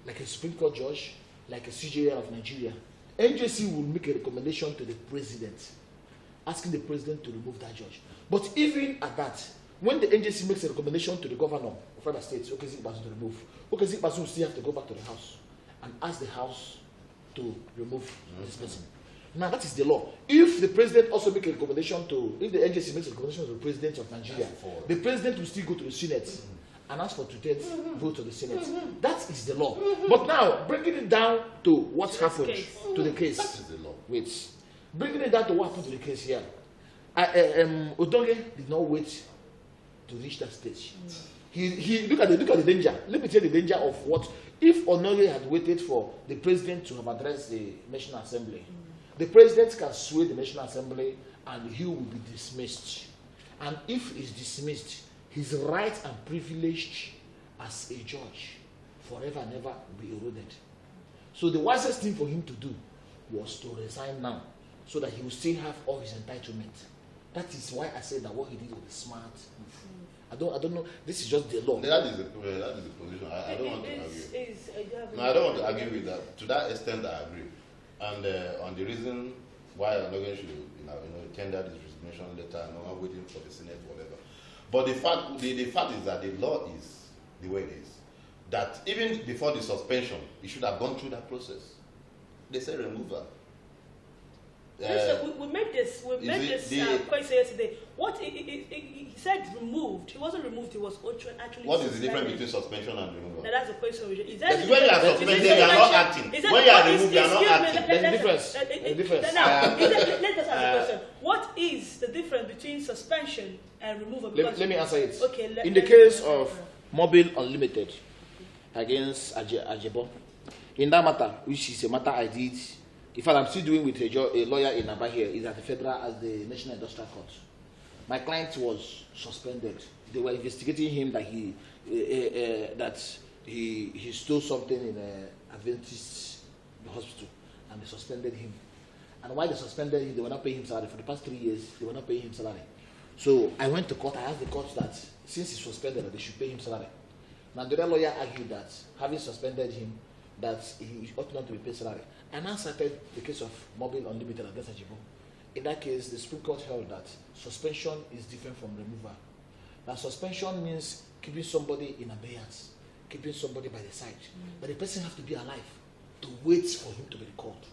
like a Supreme Court judge, like a CJA of Nigeria, NJC will make a recommendation to the president, asking the president to remove that judge. But even at that, when the NJC makes a recommendation to the governor of Abia State, Okezie Ikpeazu to remove, Okezie Ikpeazu will still have to go back to the House and ask the House to remove this person. Now that is the law. If the president also makes a recommendation if the NJC makes a recommendation to the president of Nigeria, the president will still go to the Senate and ask for two-thirds vote of the Senate. That is the law. But now, breaking it down to what happened to the case. That is the law. Wait. Breaking it down to what happened to the case here. Odonge did not wait to reach that stage. He look at the danger. Let me tell you the danger of what if Onoye had waited for the president to have addressed the National Assembly. The president can sway the National Assembly and he will be dismissed. And if he's dismissed, his rights and privilege as a judge forever and ever will be eroded. So the wisest thing for him to do was to resign now, so that he will still have all his entitlement. That is why I said that what he did was a smart move. I don't know. This is just the law. That is the position. I don't want to argue. No, I don't want to argue with that. To that extent, I agree. And on the reason why Onoge should, tender this resignation letter, not waiting for the Senate, whatever. But the fact is that the law is the way it is. That even before the suspension, it should have gone through that process. They say removal. So we made this question yesterday. What he said removed. He wasn't removed. He was actually. What is the difference between suspension and removal? That's the question. When you are suspended, you are not acting. When you are removed, you are not acting. There's a difference. Now, let's just ask the question. What is the difference between suspension and removal? Let me answer it. Okay. In the case of Mobile Unlimited against Ajebo, in that matter, which is a matter I did, in fact, I'm still doing with a lawyer in Abia here, is at the federal, at the National Industrial Court. My client was suspended. They were investigating him that he stole something in an Adventist hospital, and they suspended him. And while they suspended him, they were not paying him salary. For the past 3 years, they were not paying him salary. So I went to court. I asked the court that since he's suspended, that they should pay him salary. Now the other lawyer argued that having suspended him, that he ought not to be paid salary. And now cited the case of Mobile Unlimited against Ajebo. In that case, the Supreme Court held that suspension is different from removal. Now suspension means keeping somebody in abeyance, keeping somebody by the side. But the person has to be alive to wait for him to be recalled.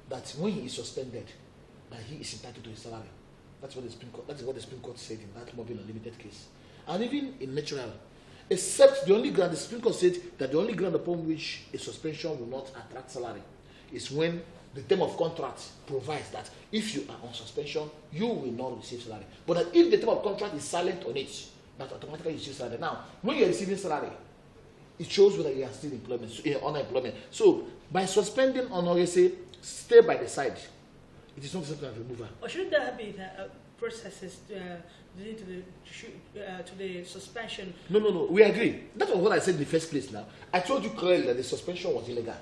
That when he is suspended, that he is entitled to his salary. That's what the Supreme Court said in that Mobile Unlimited case. And even in natural, except the only ground, the Supreme Court said that the only ground upon which a suspension will not attract salary is when the term of contract provides that if you are on suspension, you will not receive salary. But that if the term of contract is silent on it, that automatically you receive salary. Now, when you are receiving salary, it shows whether you are still in unemployment. So, by suspending Honorese, stay by the side. It is not something of removal. Or shouldn't there be processes leading to the suspension? No. We agree. That was what I said in the first place now. I told you clearly that the suspension was illegal.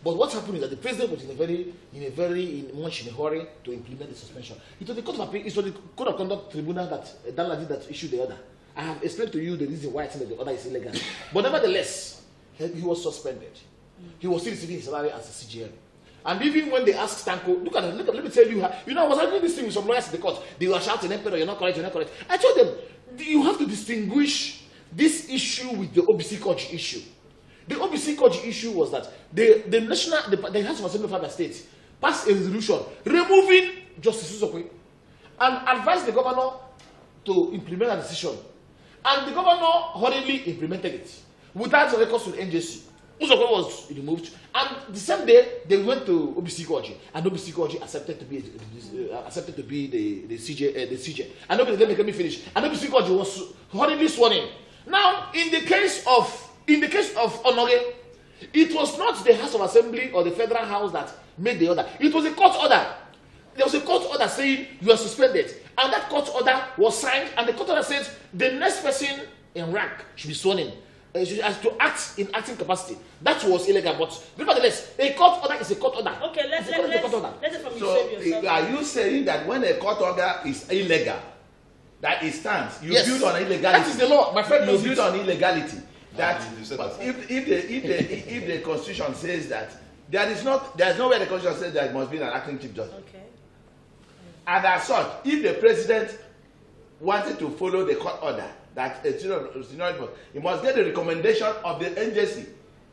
But what happened is that the president was in a hurry to implement the suspension. It was the Court of Appeal, it was the Code of Conduct Tribunal that issued the order. I have explained to you the reason why I think that the order is illegal. But nevertheless, he was suspended. He was still receiving his salary as a CGL. And even when they asked Tanko, look, let me tell you, I was arguing this thing with some lawyers in the court. They were shouting, Emperor, you're not correct. I told them, you have to distinguish this issue with the OBC Court issue. The OBC Court issue was that the House of Assembly of Abia State passed a resolution removing Justice Usokwe and advised the governor to implement a decision. And the governor hurriedly implemented it without records to the NJC. Usokwe was removed, and the same day they went to OBC Court, and OBC Court accepted to be the CJ. And let me finish. And OBC Court was hurriedly sworn in. Now, in the case of Honore, it was not the House of Assembly or the Federal House that made the order. It was a court order. There was a court order saying you are suspended, and that court order was signed, and the court order says the next person in rank should be sworn in. As to act in acting capacity. That was illegal, but nevertheless, a court order is a court order. Okay, let's from so are you saying that when a court order is illegal, that it stands? You build on illegality. That is the law, my friend. You build on illegality. That if the Constitution says that there is nowhere the Constitution says there must be an acting chief justice. Okay. And as such, if the president wanted to follow the court order, that he must get the recommendation of the NJC.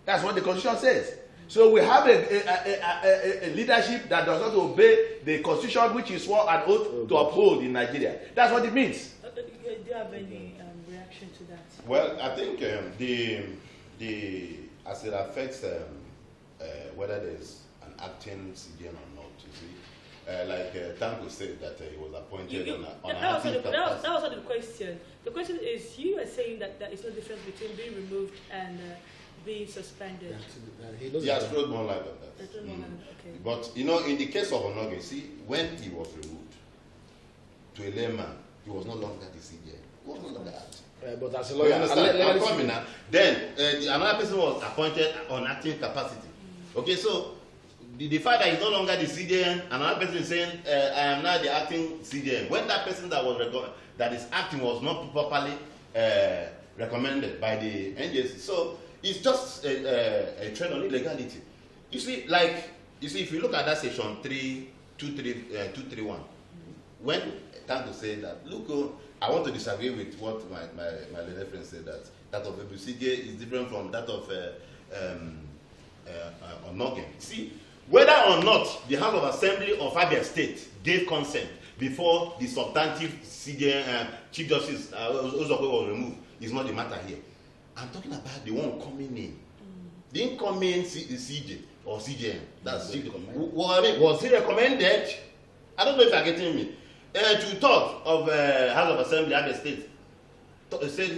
That's what the Constitution says. So we have a leadership that does not obey the Constitution, which is sworn an oath to uphold in Nigeria. That's what it means. Do you have any reaction to that? Well, I think as it affects whether there's an acting CGN or not, you see. Like Tanko said that he was appointed on that was not the question. The question is, you are saying that there is no difference between being removed and being suspended. He has thrown more light on that. Okay. But, in the case of Onoge, see, when he was removed, to a layman, he was no longer the CGN. He was no longer acting. But as a lawyer, I'm coming now. Then, another person was appointed on acting capacity. Okay, so the fact that he's no longer the CJN, another person is saying, I am now the acting CJN. When that person that is acting was not properly recommended by the NJC. So it's just a trend on illegality. You see, if you look at that section 231, when Tanko said that, look, I want to disagree with what my leader friend said, that of CJ is different from that of Onoge. See, whether or not the House of Assembly of Abia State gave consent before the substantive CJN, Chief Justice Ozokwe was removed is not the matter here. I'm talking about the one coming in. The incoming CJ or CJN. That's was he recommended? I don't know if you're getting me. To talk of House of Assembly Abia State, said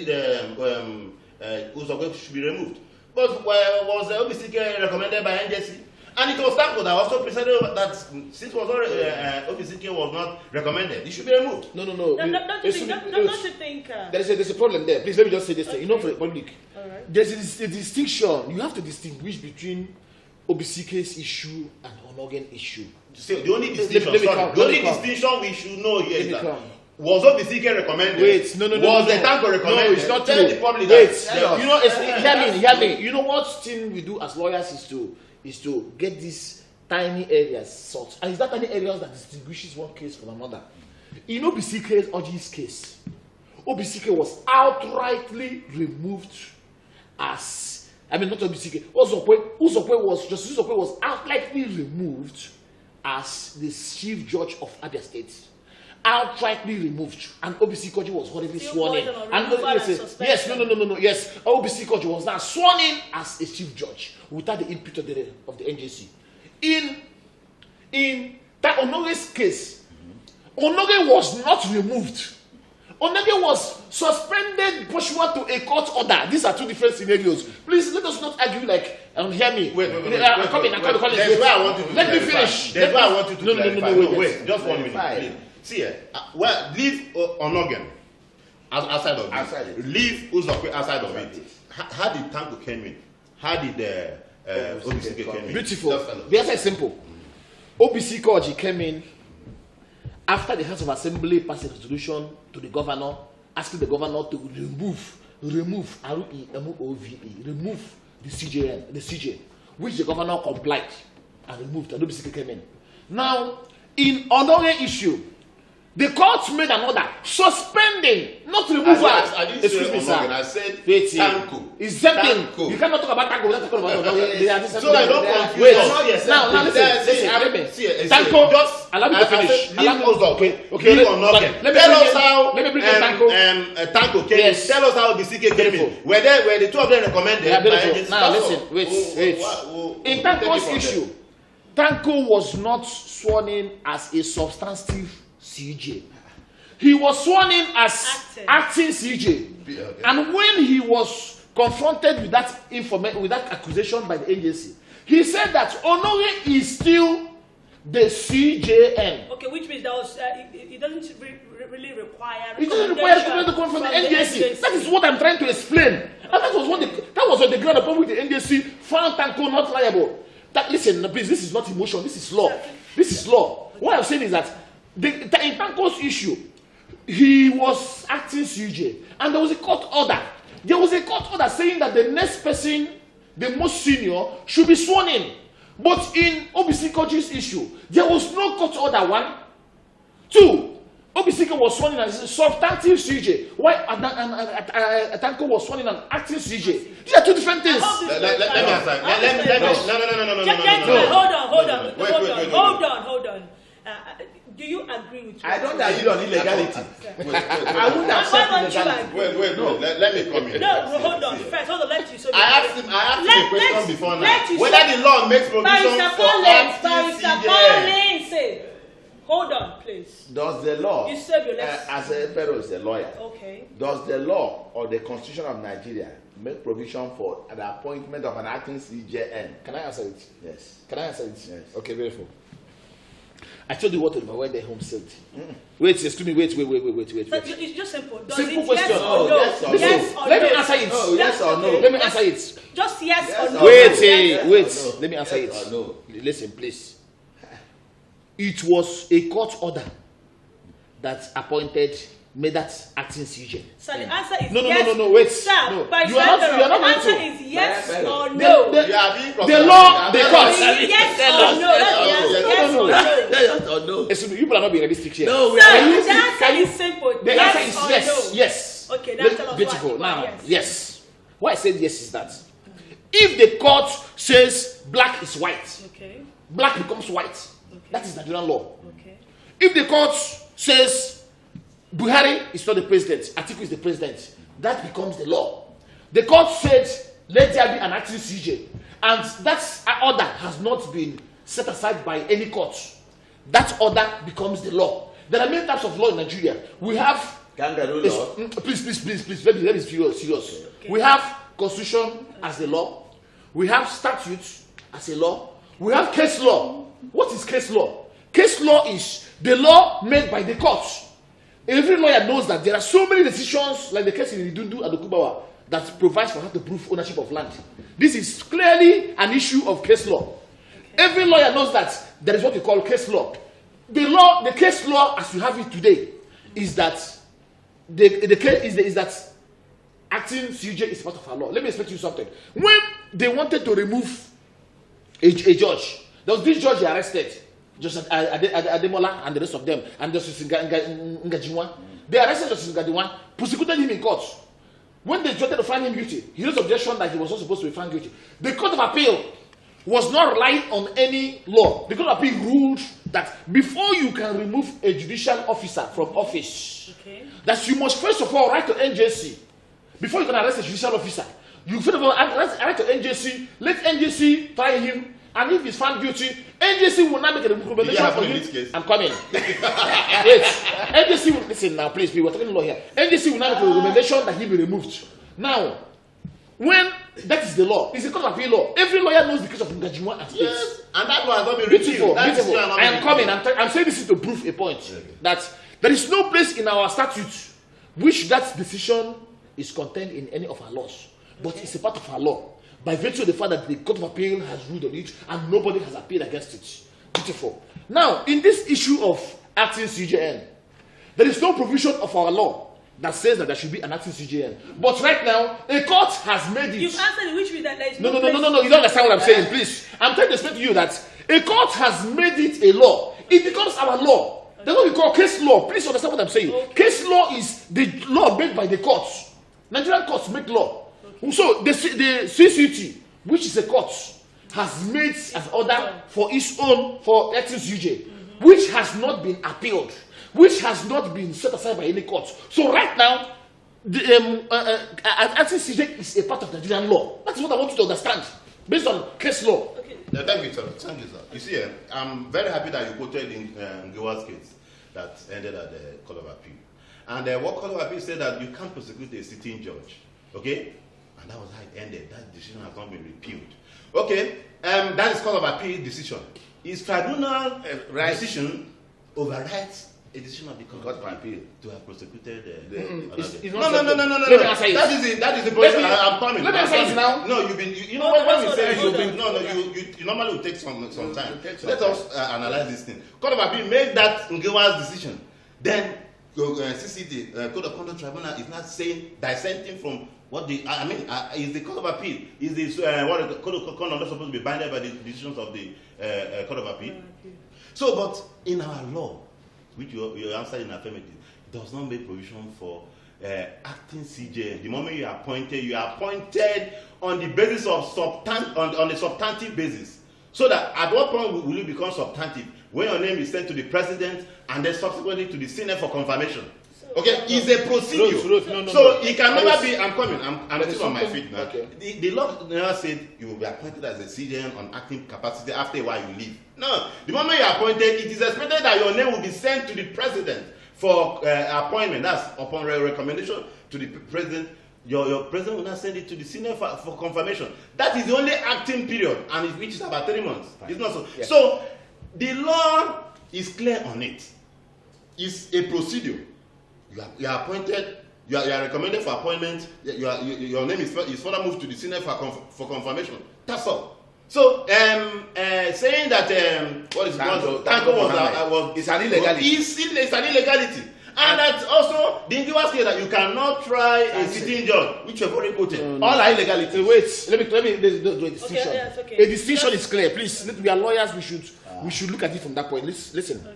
Ozokwe should be removed. But was OBCK recommended by NJC? And it was Tanko that also presented that since was OBCK was not recommended, it should be removed. No. Don't you think? There's a problem there. Please let me just say this thing. You know, for the public, right. There's a distinction. You have to distinguish between OBCK's issue and Onogen issue. So the only distinction, distinction we should know here is that was OBCK recommended? Wait, no. Was the Tanko recommended? No, it's not Tell true. the public Wait, that. you know, hear me. You know what thing we do as lawyers is to get these tiny areas sorted. And it's that tiny areas that distinguishes one case from another. In OBCK's Oji's case, OBCK was outrightly removed as, not OBCK, Uzokwe was outrightly removed as the chief judge of Abia State. Outrightly removed, and OBC Koji was horribly sworn in. And yes, OBC Koji was now sworn in as a chief judge without the input of the NJC. In that Onoge's case, Onoge was not removed. Onoge was suspended pursuant to a court order. These are two different scenarios. Please let us not argue like hear me. I'm coming. That's why I want you to let me finish. That's why I want you to clarify. No, wait, just 1 minute, please. See, leave Onogen outside of it. Leave Uzokwe outside of it. How did Tanko came in? How did OBCK came in? Beautiful. The answer is simple. OBC Koji came in after the House of Assembly passed a resolution to the governor, asking the governor to remove the CJ, which the governor complied and removed, and OBCK came in. Now, in another issue, the court made an order suspending, not removal. I didn't say Onogen, I said Tanko. It's something. You cannot talk about Tanko without talking about Onogen. So I don't confuse. Wait. Now listen. Tanko, just allow me to finish. Okay. Tell us how Tanko came in. Tell us how BCK came in. Were the two of them recommended? Now listen. Wait. In Tanko's issue, Tanko was not sworn in as a substantive CJ. He was sworn in as acting CJ. And when he was confronted with that accusation by the agency, he said that Onoge is still the CJN. Okay, which means it doesn't really require. It doesn't require recommendation from the NJC. That is what I'm trying to explain. And that was on the ground upon which the NJC found Tanko not liable. Listen, please, this is not emotion. This is law. What I'm saying is that in Tanko's issue, he was acting CJ, and there was a court order. There was a court order saying that the next person, the most senior, should be sworn in. But in OBC Koji's issue, there was no court order. 1, 2. OBC was sworn in as a substantive CJ. Why Tanko was sworn in as acting CJ? These are two different things. Let me answer. No. Hold on. Do you agree with me? I don't agree on illegality. I wouldn't accept illegality. Wait. Let me come here. No, hold on. First, let you. I asked him a question before now. Whether the law makes provision for Barrister Collins, say. Hold on, please. Does the law, you serve your left. as a fellow is a lawyer, okay. Does the law or the Constitution of Nigeria make provision for the appointment of an acting CJN? Can I answer it? Yes. Can I answer it? Yes. Okay, beautiful. I told you what to do when they home said. Wait. So it's just simple. Simple question. Yes or no? Yes or no? Let me answer it. Oh, yes or no? Let me answer it. Just yes or no? Wait. Let me answer it. No. Listen, please. It was a court order that made that acting CJ. So the answer is no, yes. No, wait. Sir, no. You are not the answer is yes or no. The law, the court. Yes or no. Excuse me, you people are not being realistic here. No, the answer is simple. The answer is yes. Okay, that's tell us beautiful. Now, yes. Why I said yes is that if the court says black is white, okay, black becomes white. Okay. That is Nigerian law. Okay. If the court says Buhari is not the president, Atiku is the president, that becomes the law. The court said let there be an acting CJ, and that order has not been set aside by any court. That order becomes the law. There are many types of law in Nigeria. We have kangaroo law. Please. Let me be serious. Okay. We have constitution as the law. We have statutes as a law. We have case law. What is case law? Case law is the law made by the courts. Every lawyer knows that there are so many decisions, like the case in Idundu and Okubawa, that provides for how to prove ownership of land. This is clearly an issue of case law. Every lawyer knows that there is what we call case law. The case law as you have it today is that the case is that acting CJ is part of our law. Let me explain to you something. When they wanted to remove a judge, there was this judge they arrested, Justice Ademola and the rest of them, and Justice Ngajiwa. They arrested Justice Ngajiwa, prosecuted him in court. When they wanted to find him guilty, he raised objection that he was not supposed to be found guilty. The Court of Appeal was not relying on any law. The Court of Appeal ruled that before you can remove a judicial officer from office, that you must first of all write to NJC. Before you can arrest a judicial officer, you first of all write to NJC, let NJC try him, and if he's found guilty, NJC will not make a recommendation for him. I'm coming. Wait. NJC will listen now, please. We were talking law here. NJC will not make a recommendation that he be removed. Now, when that is the law, it's a Court of Appeal law. Every lawyer knows the case of Ngajimwa and states. Yes, and that one has not been repealed. Beautiful. I am coming. I'm saying this is to prove a point that there is no place in our statute which that decision is contained in any of our laws, but it's a part of our law. By virtue of the fact that the Court of Appeal has ruled on it and nobody has appealed against it. Beautiful. Now, in this issue of acting CJN, there is no provision of our law that says that there should be an acting CJN. But right now, a court has made it. You've answered which means that there is no. You don't understand what I'm saying, please. I'm trying to explain to you that a court has made it a law. It becomes our law. That's what we call case law. Please understand what I'm saying. Okay. Case law is the law made by the courts. Nigerian courts make law. So the CCT, which is a court, has made an order for its own for acting CJ, which has not been appealed, which has not been set aside by any court. So right now, the acting CJ is a part of Nigerian law. That's what I want you to understand, based on case law. Okay. Thank you, sir. You see, I'm very happy that you quoted in Ngewa's case that ended at the Court of Appeal. And what Court of Appeal said that you can't prosecute a sitting judge. Okay? And that was how it ended. That decision has not been repealed. Okay, that is Court of Appeal decision. Is tribunal decision overrides a decision of the Court of Appeal to have prosecuted No. That is the point. I'm coming. Let me answer it now. No, you know when we say you normally will take some time. Let us analyze this thing. Court of Appeal made that Ngewa's decision. Then CCT, Code of Conduct Tribunal, is not saying dissenting from what the is the Court of Appeal, is this what the Code of Conduct supposed to be binded by the decisions of the Court of Appeal? So, but in our law, which you answered in affirmative, does not make provision for acting CJ. The moment you are appointed on the basis of on a substantive basis. So that at what point will you become substantive? When your name is sent to the president and then subsequently to the Senate for confirmation. Okay, it's a procedure. So it can never be. I'm coming. I'm still on my feet now. Okay. The law never said you will be appointed as a CJN on acting capacity after a while you leave. No, the moment you are appointed, it is expected that your name will be sent to the president for appointment. That's upon recommendation to the president. Your president will not send it to the Senate for confirmation. That is the only acting period, and which is about 3 months. Fine. It's not so. Yes. So the law is clear on it. It's a procedure. You are appointed. You are recommended for appointment. Your name is further moved to the Senate for confirmation. That's all. So saying that what is Tanko was it's an illegality. It's an illegality. And that also, the Ngewa's case that you cannot try a sitting judge, which you have already quoted. All are illegality. Wait, let me do a distinction. Okay, yes, okay. A distinction is clear. Please, we are lawyers. We should look at it from that point. Listen.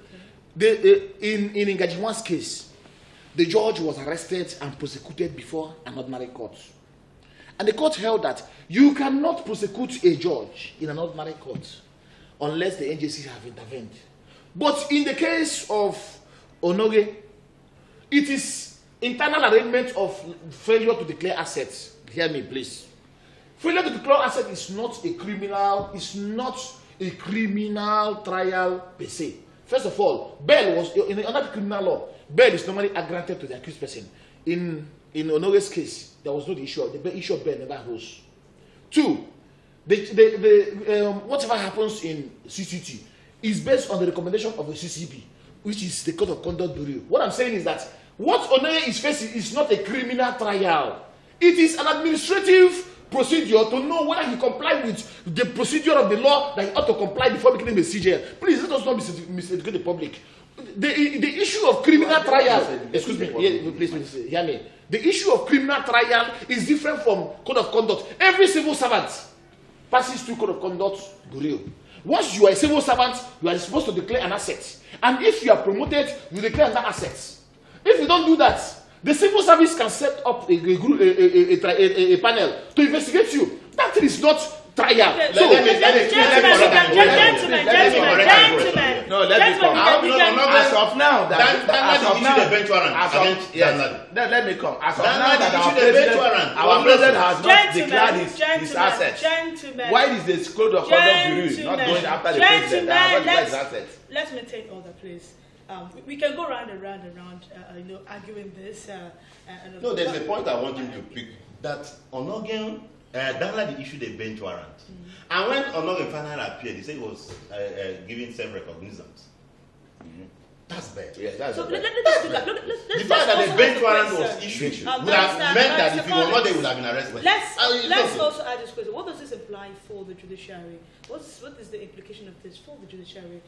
Okay. In Ngajiwan's case, the judge was arrested and prosecuted before an ordinary court, and the court held that you cannot prosecute a judge in an ordinary court unless the NJC have intervened. But in the case of Onoge, it is internal arrangement of failure to declare assets. Hear me, please. Failure to declare assets is not a criminal. It's not a criminal trial per se. First of all, bail was under the criminal law. Bail is normally granted to the accused person. In Onoge's case, there was no issue. The issue of bail never arose. 2, whatever happens in CCT is based on the recommendation of the CCB, which is the Code of Conduct Bureau. What I'm saying is that what Onoge is facing is not a criminal trial. It is an administrative procedure to know whether he complied with the procedure of the law that he ought to comply before becoming a CJN. Please, let us not miseducate the public. The issue of criminal trial, excuse me, please hear me. The issue of criminal trial is different from Code of Conduct. Every civil servant passes through Code of Conduct Bureau. Once you are a civil servant, you are supposed to declare an asset. And if you are promoted, you declare another asset. If you don't do that, the civil service can set up a panel to investigate you. That is not trial. Gentlemen. No, let me come. As of now, let me come. As of now, that our president has not declared his assets. Why is the Code of Conduct Bureau not going after the president that has not declared his assets? Let's maintain order, please. We can go round and round, arguing this. No, there's a point I want him to pick. That Onogen, Danladi issued a bench warrant. And when Onogen finally appeared, he said he was giving self-recognizance. That's bad. Yes, that's so bad. The fact that the bench warrant was issued would have meant that if he was not there, he would have been arrested. Let's also add this question. What does this imply for the judiciary? What is the implication of this for the judiciary?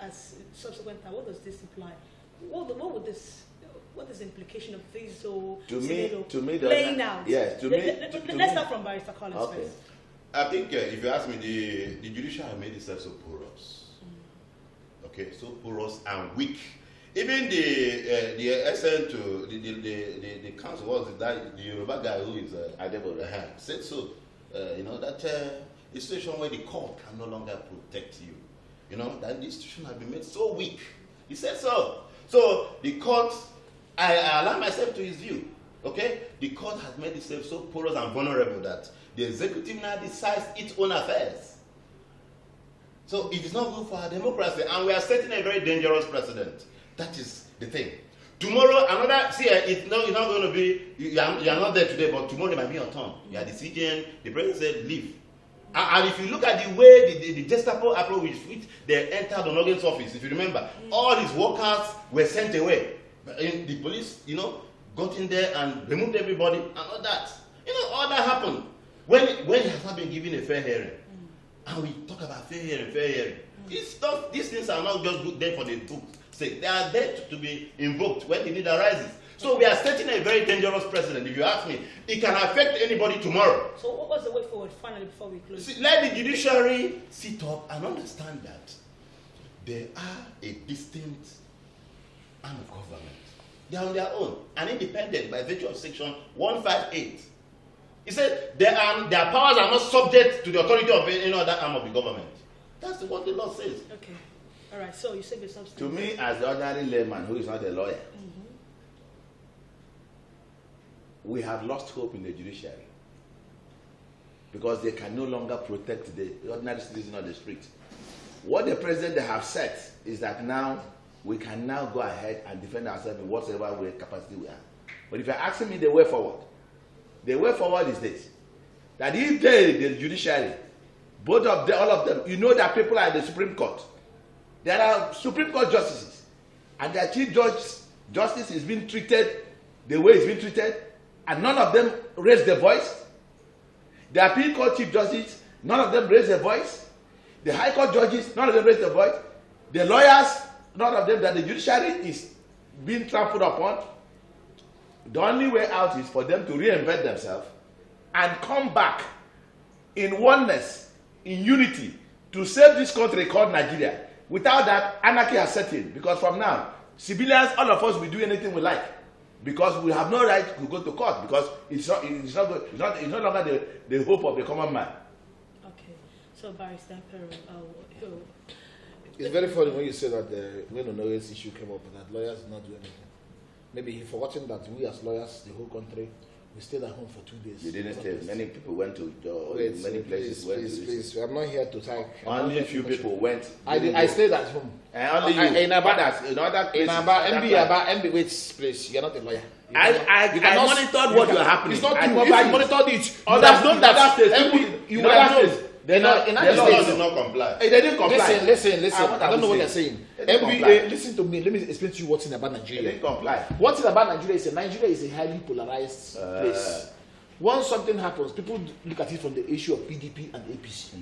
As subsequent time, what does this imply? What is the implication of this? To me, playing out. Yes, let's start from Barrister Collins first. I think if you ask me, the judiciary made itself so porous. Okay, so porous and weak. Even the SN to the council was that the Yoruba guy who is Adebo said so. That a situation where the court can no longer protect you. That the institution has been made so weak. He said so. So the court, I allow myself to his view. Okay, the court has made itself so porous and vulnerable that the executive now decides its own affairs. So it is not good for our democracy, and we are setting a very dangerous precedent. That is the thing. Tomorrow, it's not going to be, you are not there today, but tomorrow it might be your turn. You are the CJN, the president said, leave. And if you look at the way the Gestapo approach with which they entered Onogen's office, if you remember, all his workers were sent away. The police, got in there and removed everybody and all that. All that happened when he has not been given a fair hearing. And we talk about fair hearing. These things are not just good there for the book's sake. They are there to be invoked when the need arises. So we are setting a very dangerous precedent. If you ask me, it can affect anybody tomorrow. So what was the way forward, finally, before we close? Let the judiciary sit up and understand that they are a distinct arm of government. They are on their own and independent by virtue of Section 158. He said their powers are not subject to the authority of any other arm of the government. That's what the law says. Okay. All right. So you said the substance. To me, as the ordinary layman who is not a lawyer, we have lost hope in the judiciary because they can no longer protect the ordinary citizen on the street. What the president have said is that now we can now go ahead and defend ourselves in whatever way capacity we have. But if you're asking me the way forward is this: that if the judiciary, all of them, that people are in the Supreme Court. There are Supreme Court justices, and their chief justice is being treated the way it's being treated, and none of them raise their voice. The Appeal Court chief justice, none of them raise their voice. The High Court judges, none of them raise their voice. The lawyers, none of them, that the judiciary is being trampled upon. The only way out is for them to reinvent themselves and come back in oneness, in unity, to save this country called Nigeria. Without that, anarchy has set in. Because from now, civilians, all of us will do anything we like. Because we have no right to go to court. Because it's no longer the hope of the common man. Okay. So Barrister Pero, it's very funny when you say that when Onoye's issue came up, that lawyers did not do anything. Maybe he forgotten that we as lawyers, the whole country, we stayed at home for 2 days. You didn't stay. Many people went to many places. Please, I'm not here to thank. Only a few people went. I stayed at home. And only you. In Abia, in other places. In Abia, wait, please. You're not a lawyer. I monitored what was happening. It's not true. If you monitored it, you would have known that. You would have known. The law did not comply. They didn't comply. Listen. I don't know what you're saying. NBA, listen to me. Let me explain to you what's in about Nigeria. They didn't comply. What's in about Nigeria is a highly polarized place. Once something happens, people look at it from the issue of PDP and APC.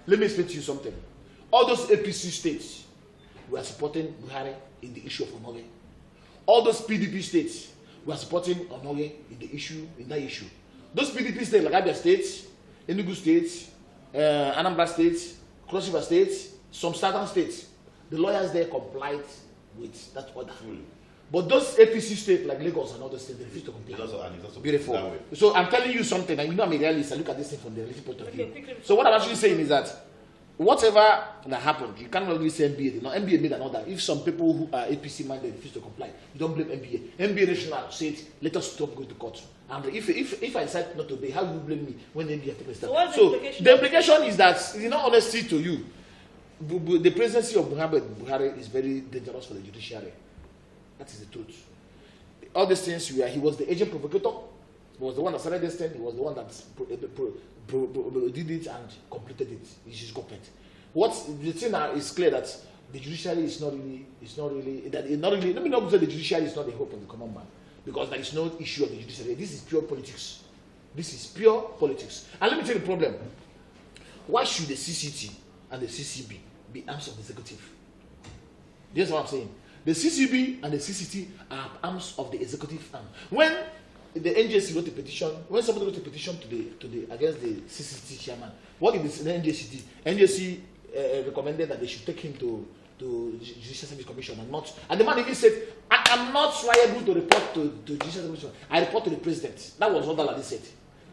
Let me explain to you something. All those APC states were supporting Buhari in the issue of Onoye. All those PDP states were supporting Onoye in that issue. Those PDP states like Abia State, Enugu State, Anambra State, Cross River State, some southern states, the lawyers there complied with that order. But those APC states like Lagos and other states, they refuse to comply. Beautiful. So I'm telling you something, and you know I'm a realist. I look at this thing from the realist point of view. So what I'm actually saying is that whatever that happened, you can't really say NBA. Now NBA made an order. If some people who are APC minded refuse to comply, you don't blame NBA. NBA national said, let us stop going to court. And if I decide not to obey, how do you blame me when the NBA takes a step? So the implication is that, in all honesty to you, the presidency of Buhari is very dangerous for the judiciary. That is the truth. All these things, he was the agent provocator. He was the one that started this thing. He was the one that did it and completed it. He's his government. The thing now is clear that the judiciary is not really. Let me not say the judiciary is not the hope of the common man, because there is no issue of the judiciary. This is pure politics. And let me tell you the problem. Why should the CCT and the CCB be arms of the executive? That's what I'm saying. The CCB and the CCT are arms of the executive arm. When the NJC wrote a petition, when somebody wrote a petition against the CCT chairman, what did the NJC do? NJC recommended that they should take him to Judicial Service Commission and the man even said, I am not liable to report to Judicial Service Commission. I report to the president. That was what Daladi said.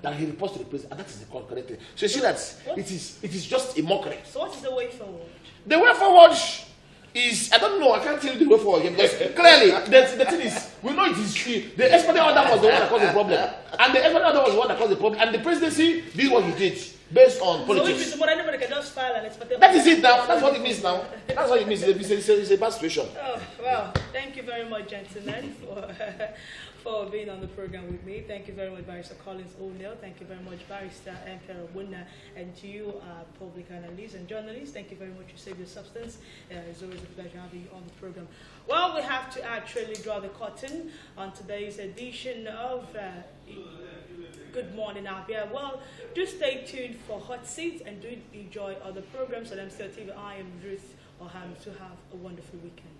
That he reports to the president, and that is the correct thing. So you see that it is just a mockery. So what is the way forward? The way forward is, I don't know, I can't tell you the way forward again, because clearly the thing is, we know it is true. The expert order was the one that caused the problem, and the expert order was the one that caused the problem, and the presidency did what he did based on politics. So anybody can just file and expect. That is it now. That's what it means now. That's what it means. It's a bad situation. Oh well, thank you very much, gentlemen, for being on the program with me. Thank you very much, Barrister Collins O'Neill. Thank you very much, Barrister Emperor Wunna, and to you, public analysts and journalists. Thank you very much. You saved your substance. It's always a pleasure having you on the program. Well, we have to actually draw the curtain on today's edition of Good Morning Abia. Well, do stay tuned for Hot Seats and do enjoy other programs on MCLtv. I am Ruth Oham. To have a wonderful weekend.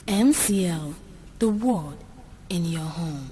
MCL, the word in your home.